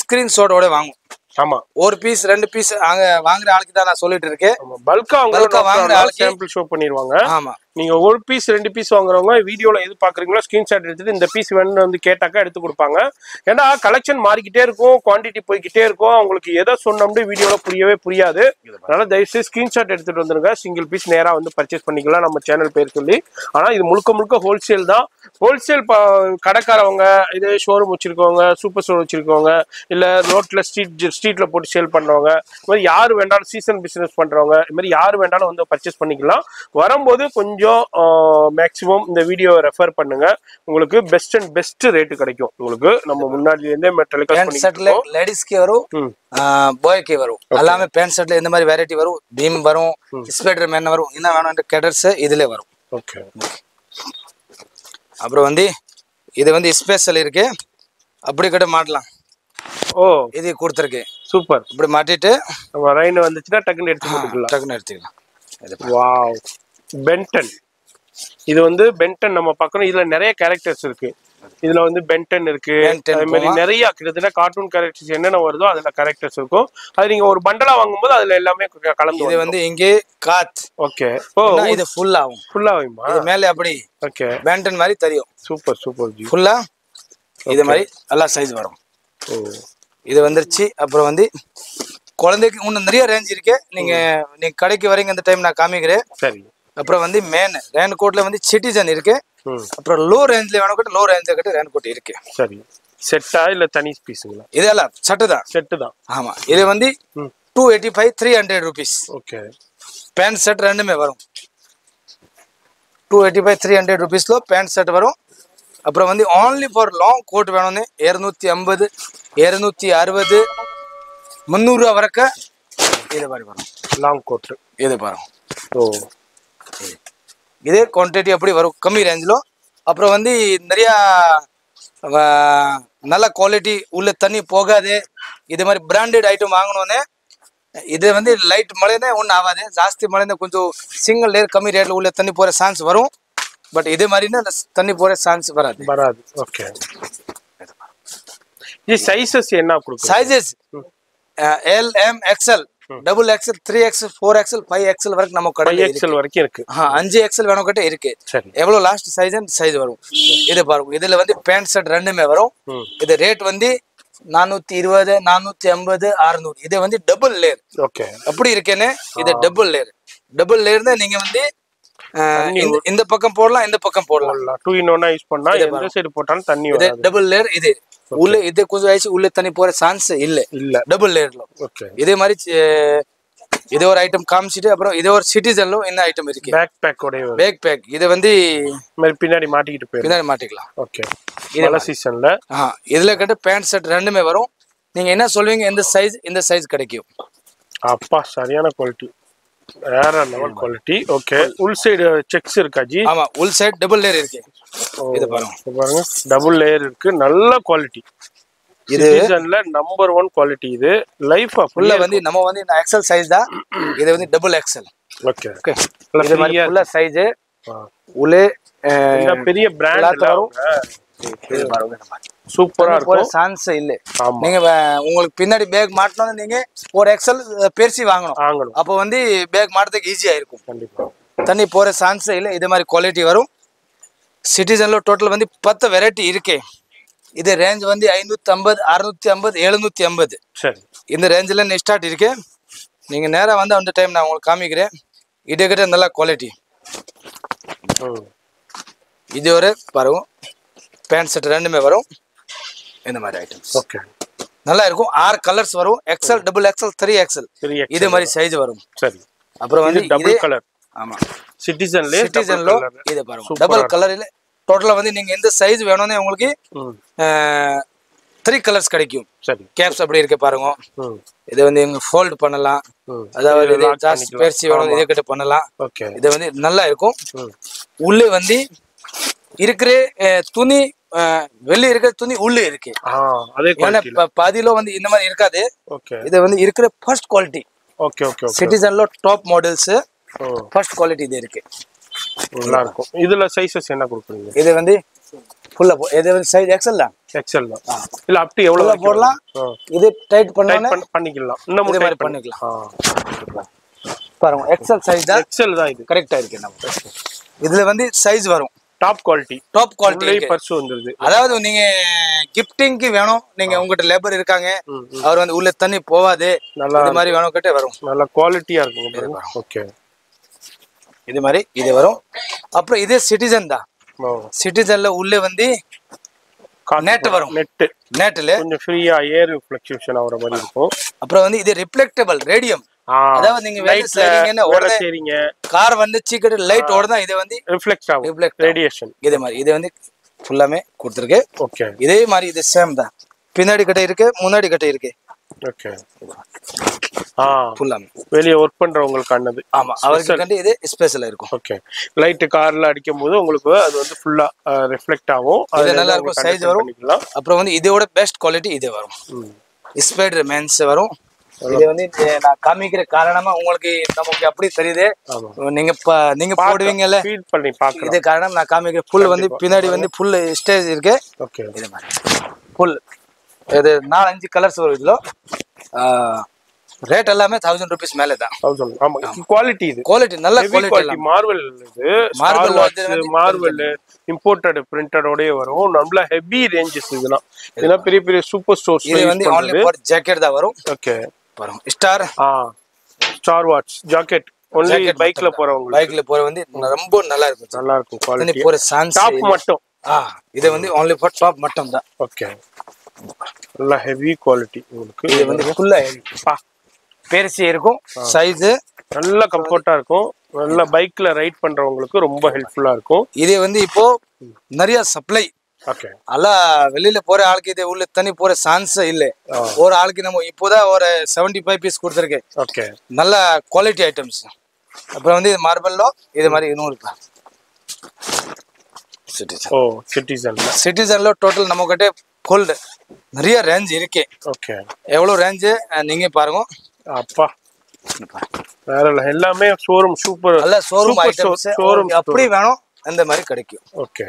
ஸ்கிரீன்ஷாட்டோட வாங்கும். ஆமா ஒரு பீஸ் 2 பீஸ் அங்க வாங்குற ஆளுக்கு தான் நான் சொல்லிட்டு இருக்கேன். பல்கா வாங்குற ஆளுக்கு சாம்பிள் ஷோ பண்ணிடுவாங்க. ஆமா நீங்க ஒரு பீஸ் 2 பீஸ் வாங்குறவங்க வீடியோல எது பாக்குறீங்களோ ஸ்கிரீன்ஷாட் எடுத்துட்டு இந்த பீஸ் வேணும்னு வந்து கேட்டாக்கா எடுத்து கொடுப்பாங்க. ஏன்னா கலெக்ஷன் மாறிக்கிட்டே இருக்கும், குவான்டிட்டி போய்கிட்டே இருக்கும். அவங்களுக்கு எதை சொன்னோம்னு வீடியோல புரியாது. அதனால தயவுசெய்து ஸ்கிரீன்ஷாட் எடுத்துட்டு வந்துருங்க. சிங்கிள் பீஸ் நேரா வந்து பர்ச்சேஸ் பண்ணிக்கலாம் நம்ம சேனல் பேர் சொல்லி. ஆனா இது முழுக்க ஹோல்சேல் தான். ஹோல்சேல் கடைக்காரவங்க இது ஷோரூம் வச்சிருக்கவங்க, சூப்பர் ஸ்டோர் வச்சிருக்கவங்க, இல்ல ரோட்ல ஸ்ட்ரீட்ல போட்டு சேல் பண்றவங்க, இது மாதிரி யாரு வேண்டாலும் சீசன் பிசினஸ் பண்றவங்க, இது மாதிரி யாரு வேண்டாலும் வந்து பர்ச்சேஸ் பண்ணிக்கலாம். வரும்போது கொஞ்சம் மேக்ஸிமம் இந்த வீடியோ ரெஃபர் பண்ணுங்க. உங்களுக்கு பெஸ்ட் அண்ட் பெஸ்ட் ரேட் கிடைக்கும். உங்களுக்கு நம்ம முன்னாடி இருந்தே லேடிஸ்க்கு வரும், பாய்க்கு வரும். எல்லாமே பேண்ட் ஷர்ட்ல இந்த மாதிரி வெரைட்டி வரும். பீம் வரும், ஸ்பைடர் மேன் வரும். என்ன வேணும் கேட்டர்ஸ் இதுல வரும். ஓகே அப்புறம் வந்து இது வந்து ஸ்பெஷல் இருக்கு. அப்படி கூட மாட்டலாம். ஓ இது கொடுத்துருக்கு. சூப்பர். இப்படி மாட்டிட்டு ரைன் வந்துச்சுன்னா டக்குன்னு எடுத்துக்கலாம். Wow Ben 10. இது வந்து பென்டன் நம்ம பார்க்கணும். இதுல நிறைய கேரக்டர்ஸ் இருக்கு. இதுல வந்து பென்டன் இருக்கு. அதே மாதிரி நிறைய கிட்டத்தட்ட கார்ட்டூன் கேரக்டர்ஸ் என்னென்ன வருதோ அதுல கேரக்டர்ஸ் இருக்கும். அது நீங்க ஒரு பண்டலா வாங்கும்போது அதுல எல்லாமே கலந்து. இது வந்து இங்கே காத். ஓகே ஓ இது ஃபுல் ஆகுமா? இது மேலே அப்படி ஓகே பென்டன் மாதிரி தெரியும். சூப்பர் ஜி ஃபுல்லா இது மாதிரி எல்லா சைஸ் வரும். ஓ இது வந்துருச்சு. அப்புறம் வந்து குழந்தைக்கு இன்னும் நிறைய ரேஞ்ச் இருக்கு. நீங்க கடைக்கு வரீங்க இந்த டைம் நான் காமிக்கிறேன். சரி அப்புறம் வந்து மேன் ரெயின் கோட்ல வந்து சிட்டிசன் இருக்கு. அப்புறம் லோ ரேஞ்ச்ல வேணும் கூட லோ ரேஞ்ச்ல கிட்ட ரெயின் கோட் இருக்கு. சரி செட்டா இல்ல தனி பீஸ்ங்களா? இதெல்லாம் செட்டு தான். ஆமா இது வந்து 285 300 rupees. ஓகே பேண்ட் செட் ரெண்டுமே வரும். 285 300 rupeesలో ప్యాంట్ షర్ట్ వரும். அப்புறம் வந்து only for long coat வேணும்னு 250 260 300 ரூபாய் வரைக்கும் இது மாதிரி வரும் லாங் கோட். இது பாருங்க. ஓ இதே குவான்டிட்டி அப்படி வரும் கம்மி ரேஞ்சில். அப்புறம் வந்து நிறைய நல்ல குவாலிட்டி உள்ள தண்ணி போகாது இது மாதிரி பிராண்டட் ஐட்டம் வாங்கணும்னு இது வந்து லைட் மழைனா ஒன்றும் ஆகாது. ஜாஸ்தி மழைனா கொஞ்சம் சிங்கிள் லேயர் கம்மி ரேட்ல உள்ள தண்ணி போகிற சான்ஸ் வரும். பட் இதே மாதிரினா தண்ணி போகிற சான்ஸ் வராது. ஓகே. ये साइजेस என்ன கொடுக்குறீங்க? Sizes L M XL double XL 3XL 4XL 5XL வரைக்கும் நம்ம கடையில 5XL வரைக்கும் இருக்கு. 5XL வேணும் கிட்ட இருக்கு. எவ்வளவு லாஸ்ட் சைஸ் வரும் இது பாருங்க. இதுல வந்து பேண்ட் ஷர்ட் ரெண்டுமே வரும். இது ரேட் வந்து 420 450 600. இது வந்து டபுள் லேயர். ஓகே. அப்படி இருக்கேன்னு இது டபுள் லேயர் தான். நீங்க வந்து இந்த பக்கம் போடலாம் இந்த பக்கம் போடலாம். 2 in 1 யூஸ் பண்ணா எந்த சைடு போட்டாலும் தண்ணி வராது. இது டபுள் லேயர். இது உள்ள இது கொஞ்சம் ஆயிச்சு உள்ள தண்ணி போற சான்ஸ் இல்ல டபுள் லேயர்ல. ஓகே. இதே மாதிரி இதே ஒரு ஐட்டம் காமிச்சிட்டு அப்புறம் இதே ஒரு சிட்டிசன்ல என்ன ஐட்டம் இருக்கு பேக் பேக் ஓட பேக் பேக். இது வந்து மாதிரி பின்னாடி மாட்டிக்கிட்டு போயிடும். பின்னாடி மாட்டிக்கலாம். ஓகே. மழை சீசன்ல இதுல கட்ட பேண்ட் ஷர்ட் ரெண்டுமே வரும். நீங்க என்ன சொல்வீங்க இந்த சைஸ் கிடைக்கும். அப்பா சரியான குவாலிட்டி வேற லெவல் குவாலிட்டி. ஓகே. உள் சைடு செக்ஸ் இருக்கா ஜி? ஆமா உள் சைடு டபுள் லேயர் இருக்கு. இது பாருங்க டபுள் லேயர் இருக்கு. நல்ல குவாலிட்டி. இது சீசன்ல நம்பர் 1 குவாலிட்டி. இது லைஃப் ஃபுல்லா வந்து நம்ம வந்து எக்ஸல் சைஸ் தான். இது வந்து டபுள் எக்ஸல். ஓகே. ஓகே. இது மாதிரி ஃபுல்லா சைஸ் உலே பெரிய பிராண்ட் வரும். இது பாருங்க சூப்பரா இருக்கும். சான்ஸ் இல்ல. நீங்க உங்களுக்கு பின்னாடி பேக் மாட்டணும் நீங்க ஒரு எக்ஸல் பெருசி வாங்கணும். அப்போ வந்து பேக் மாட்டதுக்கு ஈஸியா இருக்கும். கண்டிப்பா தண்ணி போற சான்ஸ் இல்ல. இதே மாதிரி குவாலிட்டி வரும். சிட்டிசன்ல டோட்டல் வந்து 10 வெரைட்டி இருக்கு. இது ரேஞ்ச் வந்து 550 650 750. சரி. இந்த ரேஞ்சில் ஸ்டார்ட் இருக்கு. நீங்க நேரா வந்து அந்த டைம் நான் உங்களுக்கு காமிக்கிறேன். இது கிட்ட நல்ல குவாலிட்டி. இது ஒரு பாருங்க பேண்ட் ஷர்ட் ரெண்டுமே வரும் இந்த மாதிரி ஐட்டம்ஸ். ஓகே. நல்லா இருக்கும். 6 கலர்ஸ் வரும். எக்ஸ்எல் டபுள் எக்ஸ்எல் 3XL இதே மாதிரி சைஸ் வரும். சரி. அப்புறம் வந்து டபுள் கலர். ஆமா சிட்டிசன்ல இது பாருங்க டபுள் கலர்ல டோட்டலா வந்து நீங்க எந்த சைஸ் வேணும்னு உங்களுக்கு 3 கலர்ஸ் கிடைக்கும். சரி. கேப்ஸ் அப்படி இருக்கு பாருங்க. இது வந்து நீங்க ஃபோல்ட் பண்ணலாம். அதாவது இது ஜாஸ்தி பெருசி வேணும் இதே கிட்ட பண்ணலாம். ஓகே. இது வந்து நல்லா இருக்கும். உள்ளே வந்து இருக்கிற துணி வெளிய இருக்கிற துணி உள்ளே இருக்கு. அதே குவாலிட்டி. பாதியில வந்து இந்த மாதிரி இருக்காது. ஓகே. இது வந்து இருக்கிற first quality. Okay okay okay. சிட்டிசன்ல டாப் மாடல்ஸ் ஃபர்ஸ்ட் குவாலிட்டி இது இருக்கு. நல்லா இருக்கும். இதுல சைஸஸ் என்ன கொடுக்குறீங்க? இது வந்து ஃபுல்லா இது வந்து சைஸ் எக்ஸ்எல் தான். எக்ஸ்எல் தான். இல்ல அப் டு எவ்வளவு போடலாம். இது டைட் பண்ணிக்கலாம். இன்னும் டைட் பண்ணிக்கலாம். பாருங்க எக்ஸ்எல் சைஸ் தான். எக்ஸ்எல் தான் இது. கரெக்ட்டா இருக்கு நம்ம. இதுல வந்து சைஸ் வரும். டாப் குவாலிட்டி பர்ஸ் வந்துருது. அதாவது நீங்க கிஃப்டிங்க்கு வேணும். நீங்க உங்ககிட்ட லேபர் இருக்காங்க. அவர் வந்து உள்ள தண்ணி போவாது. நல்லா இந்த மாதிரி வேணும் கிட்ட வரும். நல்ல குவாலிட்டியா இருக்கும். ஓகே. இது மாதிரி இது வரும். அப்புறம் இதே சிட்டிசன் தான். சிட்டிசன்ல உள்ள வந்து நெட் வரும். நெட்ல கொஞ்சம் ஃப்ரீயா ஏர் ஃப்ளக்சுவேஷன் ஆவற மாதிரி இருக்கும். அப்புறம் வந்து இது ரிஃப்ளெக்டபிள் ரேடியம். அதாவது நீங்க வேலை செய்றீங்க கார் வந்து சீக்கிர லைட் ஓடுதா இது வந்து ரிஃப்ளெக்ட் ஆகும். ரேடியேஷன் இதே மாதிரி இது வந்து ஃபுல்லாமே கொடுத்திருக்கு. ஓகே. இதே மாதிரி இது சேம் தான். பின்னாடி கட்டை இருக்கு முன்னாடி கட்டை இருக்கு. ஓகே. ஃபுல்லாமே வெளிய வர்க் பண்றவங்களுக்கு அண்ணது. ஆமா அவருக்கு கண்டி இது ஸ்பெஷலா இருக்கும். ஓகே. லைட் கார்ல அடிக்கும்போது உங்களுக்கு அது வந்து ஃபுல்லா ரிஃப்ளெக்ட் ஆகும். அது நல்லா இருக்கும். சைஸ் வரும். அப்புறம் வந்து இதோட பெஸ்ட் குவாலிட்டி இது வரும். ஸ்பைடர் மேன்ஸ் வரும். இது வந்து நான் காமிக்கிற காரணமா உங்களுக்கு நமக்கு அப்படி தெரியுது. நீங்க போடுவீங்கல்ல ஃபீட் பண்ணி பார்க்கலாம். இது காரணம் நான் காமிக்கிற ஃபுல் வந்து பின்னாடி வந்து ஃபுல் ஸ்டேஜ் இருக்கு. ஓகே. இது மாதிரி ஃபுல் இது 4-5 கலர்ஸ் வரும். இதுல ரேட் எல்லாமே 1000 rupees மேல தான். 1000. ஆமா குவாலிட்டி இது. குவாலிட்டி நல்ல குவாலிட்டி. மார்வெல் இது. மார்வெல் இம்போர்ட்டட் பிரிண்டட் ஓடயே வரும். நல்ல ஹெவி ரேஞ்சஸ் இதெல்லாம் பெரிய பெரிய சூப்பர் ஸ்டோர்ஸ். இது வந்து only for jacket தான் வரும். ஓகே. பாருங்க ஸ்டார் வாட்ச் ஜாக்கெட் only பைக்ல போறவங்க வந்து ரொம்ப நல்லா இருக்கும். நல்லா இருக்கும் குவாலிட்டி. போற சான்ஸ் டாப் மட்டும். இது வந்து only for top மட்டும் தான். ஓகே. நல்ல ஹெவி குவாலிட்டி உங்களுக்கு. இது வந்து ஃபுல்லா ஹெவி பெருசி இருக்கும். சைஸ் நல்ல கம்ஃபர்ட்டா இருக்கும். நல்ல பைக்ல ரைட் பண்றவங்களுக்கு ரொம்ப ஹெல்ப்ஃபுல்லா இருக்கும். இது வந்து இப்போ நிறைய சப்ளை. ஓகே. அல்ல வெளியில போற ஆளுக்கு இது உள்ள தண்ணி போற சான்ஸ் இல்ல. ஒரு ஆளுக்கு நம்ம இப்போதான் ஒரு 75 பீஸ் கொடுத்துருக்கேன். ஓகே. நல்ல குவாலிட்டி ஐட்டம்ஸ். அப்புறம் வந்து இது மார்பல்லோ இது மாதிரி இன்னும் இருக்கு. சிட்டிசன்ல டோட்டல் நம்ம கிட்ட ஃபுல் நிறைய ரேஞ்ச் இருக்கு. ஓகே. எவ்வளவு ரேஞ்ச் நீங்க பாருங்க. அப்பா வேற எல்லாமே ஷோரூம் சூப்பர். நல்ல ஷோரூம் ஐட்டம்ஸ். ஷோரூம் அப்படி வேணும் அந்த மாதிரி கிடைக்கும். ஓகே.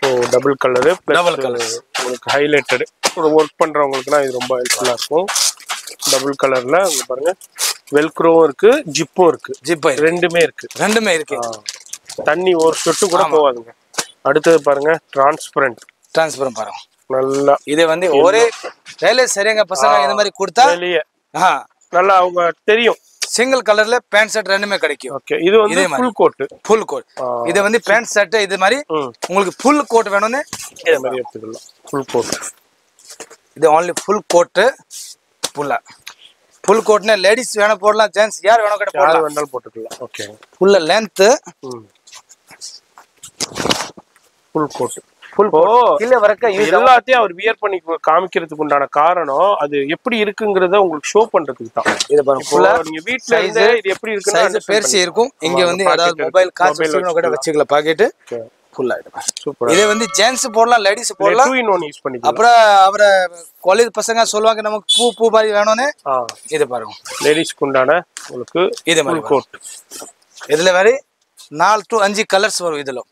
ஓ டபுள் கலர் உங்களுக்கு ஹைலைட்டட் ஒரு ஒர்க் பண்றவங்களுக்குனா இது ரொம்ப ஹெல்ப்ஃபுல்லா இருக்கும். டபுள் கலர்ல இங்க பாருங்க வெல்க்ரோவும் இருக்கு ஜிப்பும் இருக்கு. ஜிப் ரெண்டுமே இருக்கு. தண்ணி ஒரு சொட்டு கூட போகாதுங்க. அடுத்தது பாருங்க டிரான்ஸ்பரண்ட் பாருங்க நல்லா. இது வந்து ஒரே வேலை சரிங்க பசங்க இந்த மாதிரி கொடுத்தா வெளியே நல்லா அவங்க தெரியும். சிங்கிள் கலர்ல பேண்ட் ஷர்ட் ரெண்டுமே கிடைக்கும். ஓகே. இது வந்து ஃபுல் கோட். இது வந்து பேண்ட் ஷர்ட் இது மாதிரி உங்களுக்கு ஃபுல் கோட் வேணும்னு இந்த மாதிரி எடுத்துக்கலாம். ஃபுல் கோட் இது only ஃபுல் கோட். ஃபுல் கோட்னா லேடிஸ் வேணா போடலாம், ஜென்ட்ஸ் யார் வேணா கூட போடலாம். யார் வேணாலும் போட்டுக்கலாம். Okay. Full length full coat. கீழ வரக்க எல்லாத்தையும் அவர் வியர் பண்ணி காமிக்கிறதுக்கு உண்டான காரணம் அது எப்படி இருக்குங்கறத உங்களுக்கு ஷோ பண்றதுக்கு தான். இத பாருங்க ஃபுல்லா நீங்க வீட்ல இருந்து இது எப்படி இருக்குன்னு சைஸ் பெருசா இருக்கும். இங்க வந்து அதாவது மொபைல் கார்டு கூட வச்சுக்கலாம் பாக்கெட் ஃபுல்லா. சூப்பர். இது வந்து ஜென்ட்ஸ் போடலாம், லேடிஸ் போடலாம். 2 in 1 யூஸ் பண்ணிக்கலாம். அப்புறம் அவர காலேஜ் பசங்க சொல்வாங்க நமக்கு பூ மாதிரி வேணும்னு. இது பாருங்க லேடிஸ்க்கு உண்டான உங்களுக்கு இது மாதிரி கோட். இதுல வேற 4 to 5 கலர்ஸ் வரும் இதுல.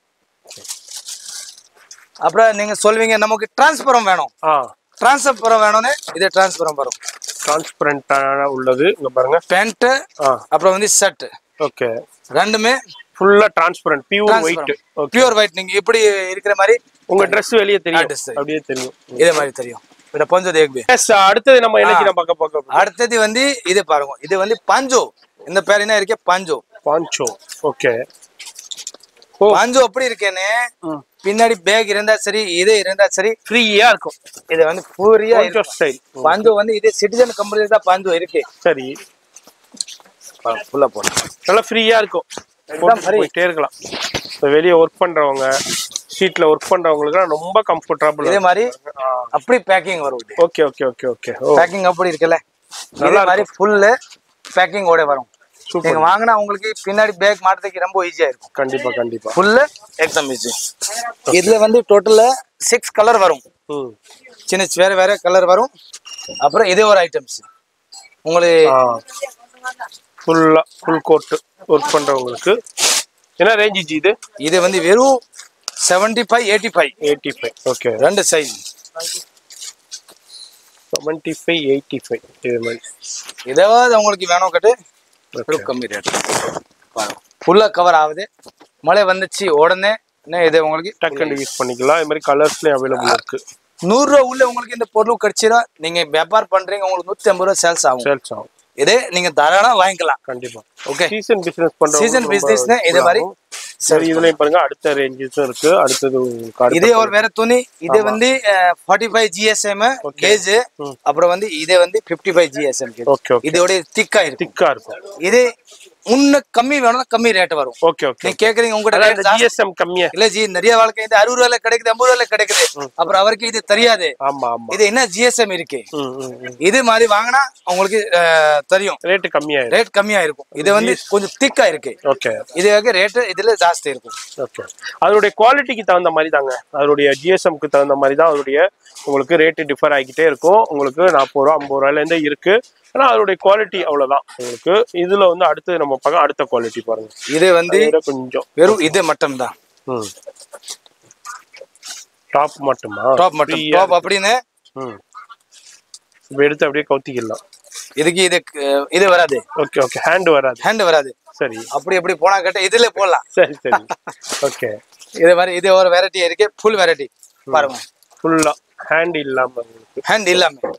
அப்புறம் நீங்க சொல்வீங்க நமக்கு டிரான்ஸ்பரம் வேணும். டிரான்ஸ்பரம் வேணும்னு இது டிரான்ஸ்பரம் வரும். டிரான்ஸ்பரண்டான உள்ளது இங்க பாருங்க. பேண்ட் அப்புறம் வந்து ஷர்ட். ஓகே. ரெண்டுமே ஃபுல்லா டிரான்ஸ்பரண்ட் பியூர் ஒயிட். நீங்க இப்படி இருக்கிற மாதிரி உங்க Dress வெளிய தெரியும். அப்படியே தெரியும். இதே மாதிரி தெரியும். இத பஞ்சோ தேக்பே. எஸ். அடுத்து நம்ம என்ன பார்க்க அடுத்து வந்து இது பாருங்க. இது வந்து பாஞ்சோ. இந்த பேர் என்ன இருக்கு? பாஞ்சோ. ஓகே. பாஞ்சோ அப்படி இருக்கேனே பின்னாடி பேக் இருந்தா சரி இது இருந்தா சரி ஃப்ரீயா இருக்கும். இது வந்து ஃப்ரீயா இருக்கும் ஸ்டைல். பாஞ்சோ வந்து இது சிட்டிசன் கம்பெனில தான் பாஞ்சோ இருக்கு. சரி. ஃபுல்லா போலாம். நல்லா ஃப்ரீயா இருக்கும். போயிட்டே இருக்கலாம். வெளியே ஒர்க் பண்றவங்க ஷீட்ல ஒர்க் பண்றவங்களுக்கு ரொம்ப கம்ஃபர்டபிள். இதே மாதிரி அப்படி பேக்கிங் வரும். Okay okay okay okay. Packing அப்படி இருக்குல்ல. இதே மாதிரி ஃபுல் பேக்கிங் ஓட வரும். நீங்க வாங்குனா உங்களுக்கு பின்னாடி பேக் மாட்டறதுக்கு ரொம்ப ஈஸியா இருக்கும். கண்டிப்பா கண்டிப்பா. ஃபுல் एकदम ஈஸி. இதுல வந்து டோட்டல் 6 கலர் வரும். சின்ன வேற கலர் வரும். அப்புறம் இதே ஒரு ஐட்டம்ஸ் உங்களுக்கு ஃபுல் கோட் ஒர்க் பண்றவங்களுக்கு என்ன ரேஞ்ச் இது? இது வந்து வெறும் 75 85. ஓகே. ரெண்டு சைஸ் 75 85 இது மாதிரி. ஏதாவது உங்களுக்கு வேணும் கட்டு கம்மி ரேட். ஃபுல்லா கவர் ஆகுது. மழை வந்துச்சு உடனே இது உங்களுக்கு டக்குன்னு யூஸ் பண்ணிக்கலாம். இது மாதிரி கலர்ஸ்லயும் அவைலபிள் இருக்கு. 100 ரூபா உள்ள உங்களுக்கு இந்த பொருள் கிடைச்சிரா. நீங்க வியாபாரம் பண்றீங்க உங்களுக்கு 150 ரூபா சேல்ஸ் ஆகும். இதே நீங்க தாராளமா வாங்கிக்கலாம். கண்டிப்பா. ஓகே. சீசன் பிசினஸ் பண்றோம். சீசன் பிசினஸ்னா இதே மாதிரி சரி. இதுலயும் பாருங்க அடுத்த ரேஞ்சஸும் இருக்கு. அடுத்தது இதே ஒரு வேற துணி. இது வந்து 45 GSM கேஜ். அப்புறம் வந்து இதே வந்து 55 GSM கேஜ். ஓகே. இதோட திக்கா இருக்கும். இது முன்ன கம்மி வேணும்னா கம்மி ரேட் வரும். Okay okay. நீங்க கேக்குறீங்க உங்ககிட்ட GSM கம்மியா இல்ல ஜி. நிறைய வாழ்க்கை இந்த 60 ரூபாயில கிடைக்குது 50 ரூபாயில கிடைக்குது. அப்புறம் அவருக்கு இது தெரியாது. ஆமா ஆமா. இது என்ன GSM இருக்கு. இது மாதிரி வாங்கினா உங்களுக்கு தெரியும். ரேட் கம்மியா இருக்கும். இது வந்து கொஞ்சம் திக்கா இருக்கு. ஓகே. இதுக்கு ரேட் இதுல ஜாஸ்தி இருக்கும். ஓகே. அதோட குவாலிட்டிக்கு தகுந்த மாதிரி தாங்க. அதோட GSMக்கு தகுந்த மாதிரி தான் அதோட உங்களுக்கு ரேட் டிஃபர் ஆகிட்டே இருக்கும். உங்களுக்கு 40 ரூபா 50 ரூபாயில இருந்து இருக்கு. ஆனா அதோட குவாலிட்டி அவ்வளவுதான் உங்களுக்கு. இதுல வந்து அடுத்து நம்ம பார்க்க அடுத்த குவாலிட்டி பாருங்க. இது வந்து கொஞ்சம் வெறும் இது மட்டும் தான். டாப் மட்டுமா? டாப் அப்படின்னு எடுத்து அப்படியே கவுத்திக்கலாம். இதுக்கு இது வராது. Okay okay. ஹேண்ட் வராது. சரி. அப்படி எப்படி போனா கேட்ட இதுல போடலாம். சரி சரி. ஓகே. இதே மாதிரி இது ஒரு வெரைட்டி இருக்கு. ஃபுல் வெரைட்டி பாருங்க. ஃபுல்லா ஹேண்ட் இல்லாம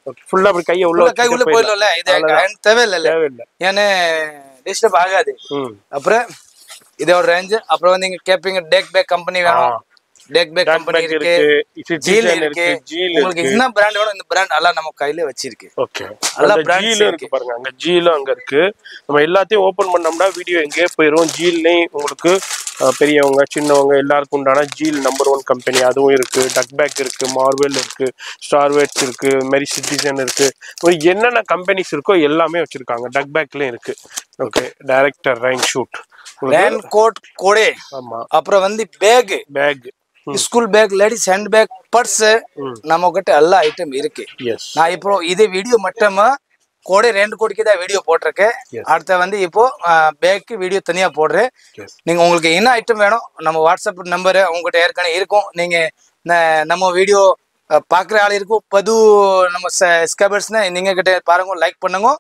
ஓகே. ஃபுல்லா அப்படி கை உள்ள போயிடல. இது ஹேண்ட் தேவையில்லை. ஏன்னா டிஸ்டர்ப் ஆகாது. அப்புறம் இதோட ரேஞ்ச். அப்புறம் வந்து நீங்க கேப்பீங்க டேக் பேக் கம்பெனி வேணும். டேக் பேக் கம்பெனி இருக்கு, ஜீல் இருக்கு. உங்களுக்கு என்ன பிராண்ட் வேணும் இந்த பிராண்ட் எல்லாம் நம்ம கையில வச்சிருக்கு. ஓகே, எல்லா பிராண்ட்ஸும் இருக்கு பாருங்க. அங்க ஜீலும் அங்க இருக்கு. நம்ம எல்லாத்தையும் ஓபன் பண்ணோம்னா வீடியோ எங்கேயே போயிடும். ஜீல்லையும் உங்களுக்கு பெரியவங்க சின்னவங்க எல்லாருக்கும் உண்டான ஜீல் நம்பர் 1 கம்பெனி அதுவும் இருக்கு. டக் பேக் இருக்கு, மார்வெல் இருக்கு, ஸ்டார்வேட்ஸ் இருக்கு, மெரி சிட்டிசன் இருக்கு. என்னென்ன கம்பெனிஸ் இருக்கோ எல்லாமே வச்சிருக்காங்க. டக் பேக்லயும் இருக்கு. Okay, director rain suit, rain coat கோடே. ஆமா, அப்புறம் வந்து bag school bag, ladies hand bag, purse, நம்ம கிட்ட எல்லா ஐட்டம் இருக்கு. நான் இப்போ இது வீடியோ மட்டுமா கோடே 2 கோடிக்கு தான் வீடியோ போட்டிருக்கேன். அடுத்த வந்து இப்போ பேக்கு வீடியோ தனியா போடுறேன். நீங்க உங்களுக்கு என்ன ஐட்டம் வேணும் நம்ம வாட்ஸ்அப் நம்பரு உங்ககிட்ட ஏற்கனவே இருக்கும். நீங்க நம்ம வீடியோ பாக்குற ஆள் இருக்கும் பது நம்ம சப்ஸ்கிரைபர்ஸ்னா நீங்க கிட்ட பாருங்க, லைக் பண்ணுங்க.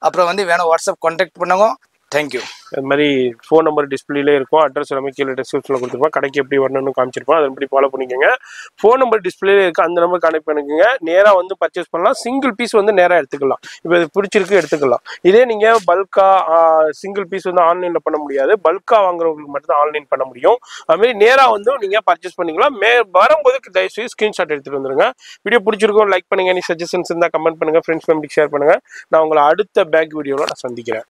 அப்புறம் வந்து வேணும் வாட்ஸ்அப் கான்டாக்ட் பண்ணுங்க. தேங்க்யூ. அது மாதிரி ஃபோன் நம்பர் டிஸ்பிளேல இருக்கும். அட்ரஸ் எல்லாமே கீழே டிஸ்கிரிப்ஷனில் கொடுத்துருப்போம். கடைக்கு எப்படி வரணும்னு காமிச்சிருப்போம். அதன்படி ஃபாலோ பண்ணிக்கோங்க. ஃபோன் நம்பர் டிஸ்பிளேல இருக்கு, அந்த நம்பர் கனெக்ட் பண்ணிக்கோங்க. நேராக வந்து பர்ச்சேஸ் பண்ணலாம். சிங்கிள் பீஸ் வந்து நேராக எடுத்துக்கலாம். இப்போ இது பிடிச்சிருக்கு எடுத்துக்கலாம். இதே நீங்கள் பல்கா சிங்கிள் பீஸ் வந்து ஆன்லைனில் பண்ண முடியாது. பல்கா வாங்குறவங்களுக்கு மட்டும் தான் ஆன்லைன் பண்ண முடியும். அதுமாதிரி நேராக வந்து நீங்கள் பர்ச்சேஸ் பண்ணிக்கலாம். வரும்போது தயவுசெய்து ஸ்க்ரீன்ஷாட் எடுத்துகிட்டு வந்துருங்க. வீடியோ பிடிச்சிருக்கோம் லைக் பண்ணுங்க. நீ சஜஷன்ஸ் இருந்தால் கமெண்ட் பண்ணுங்க. ஃப்ரெண்ட்ஸ் ஃபேமிலிக்கு ஷேர் பண்ணுங்க. நான் உங்களை அடுத்த பேக் வீடியோவில் நான் சந்திக்கிறேன்.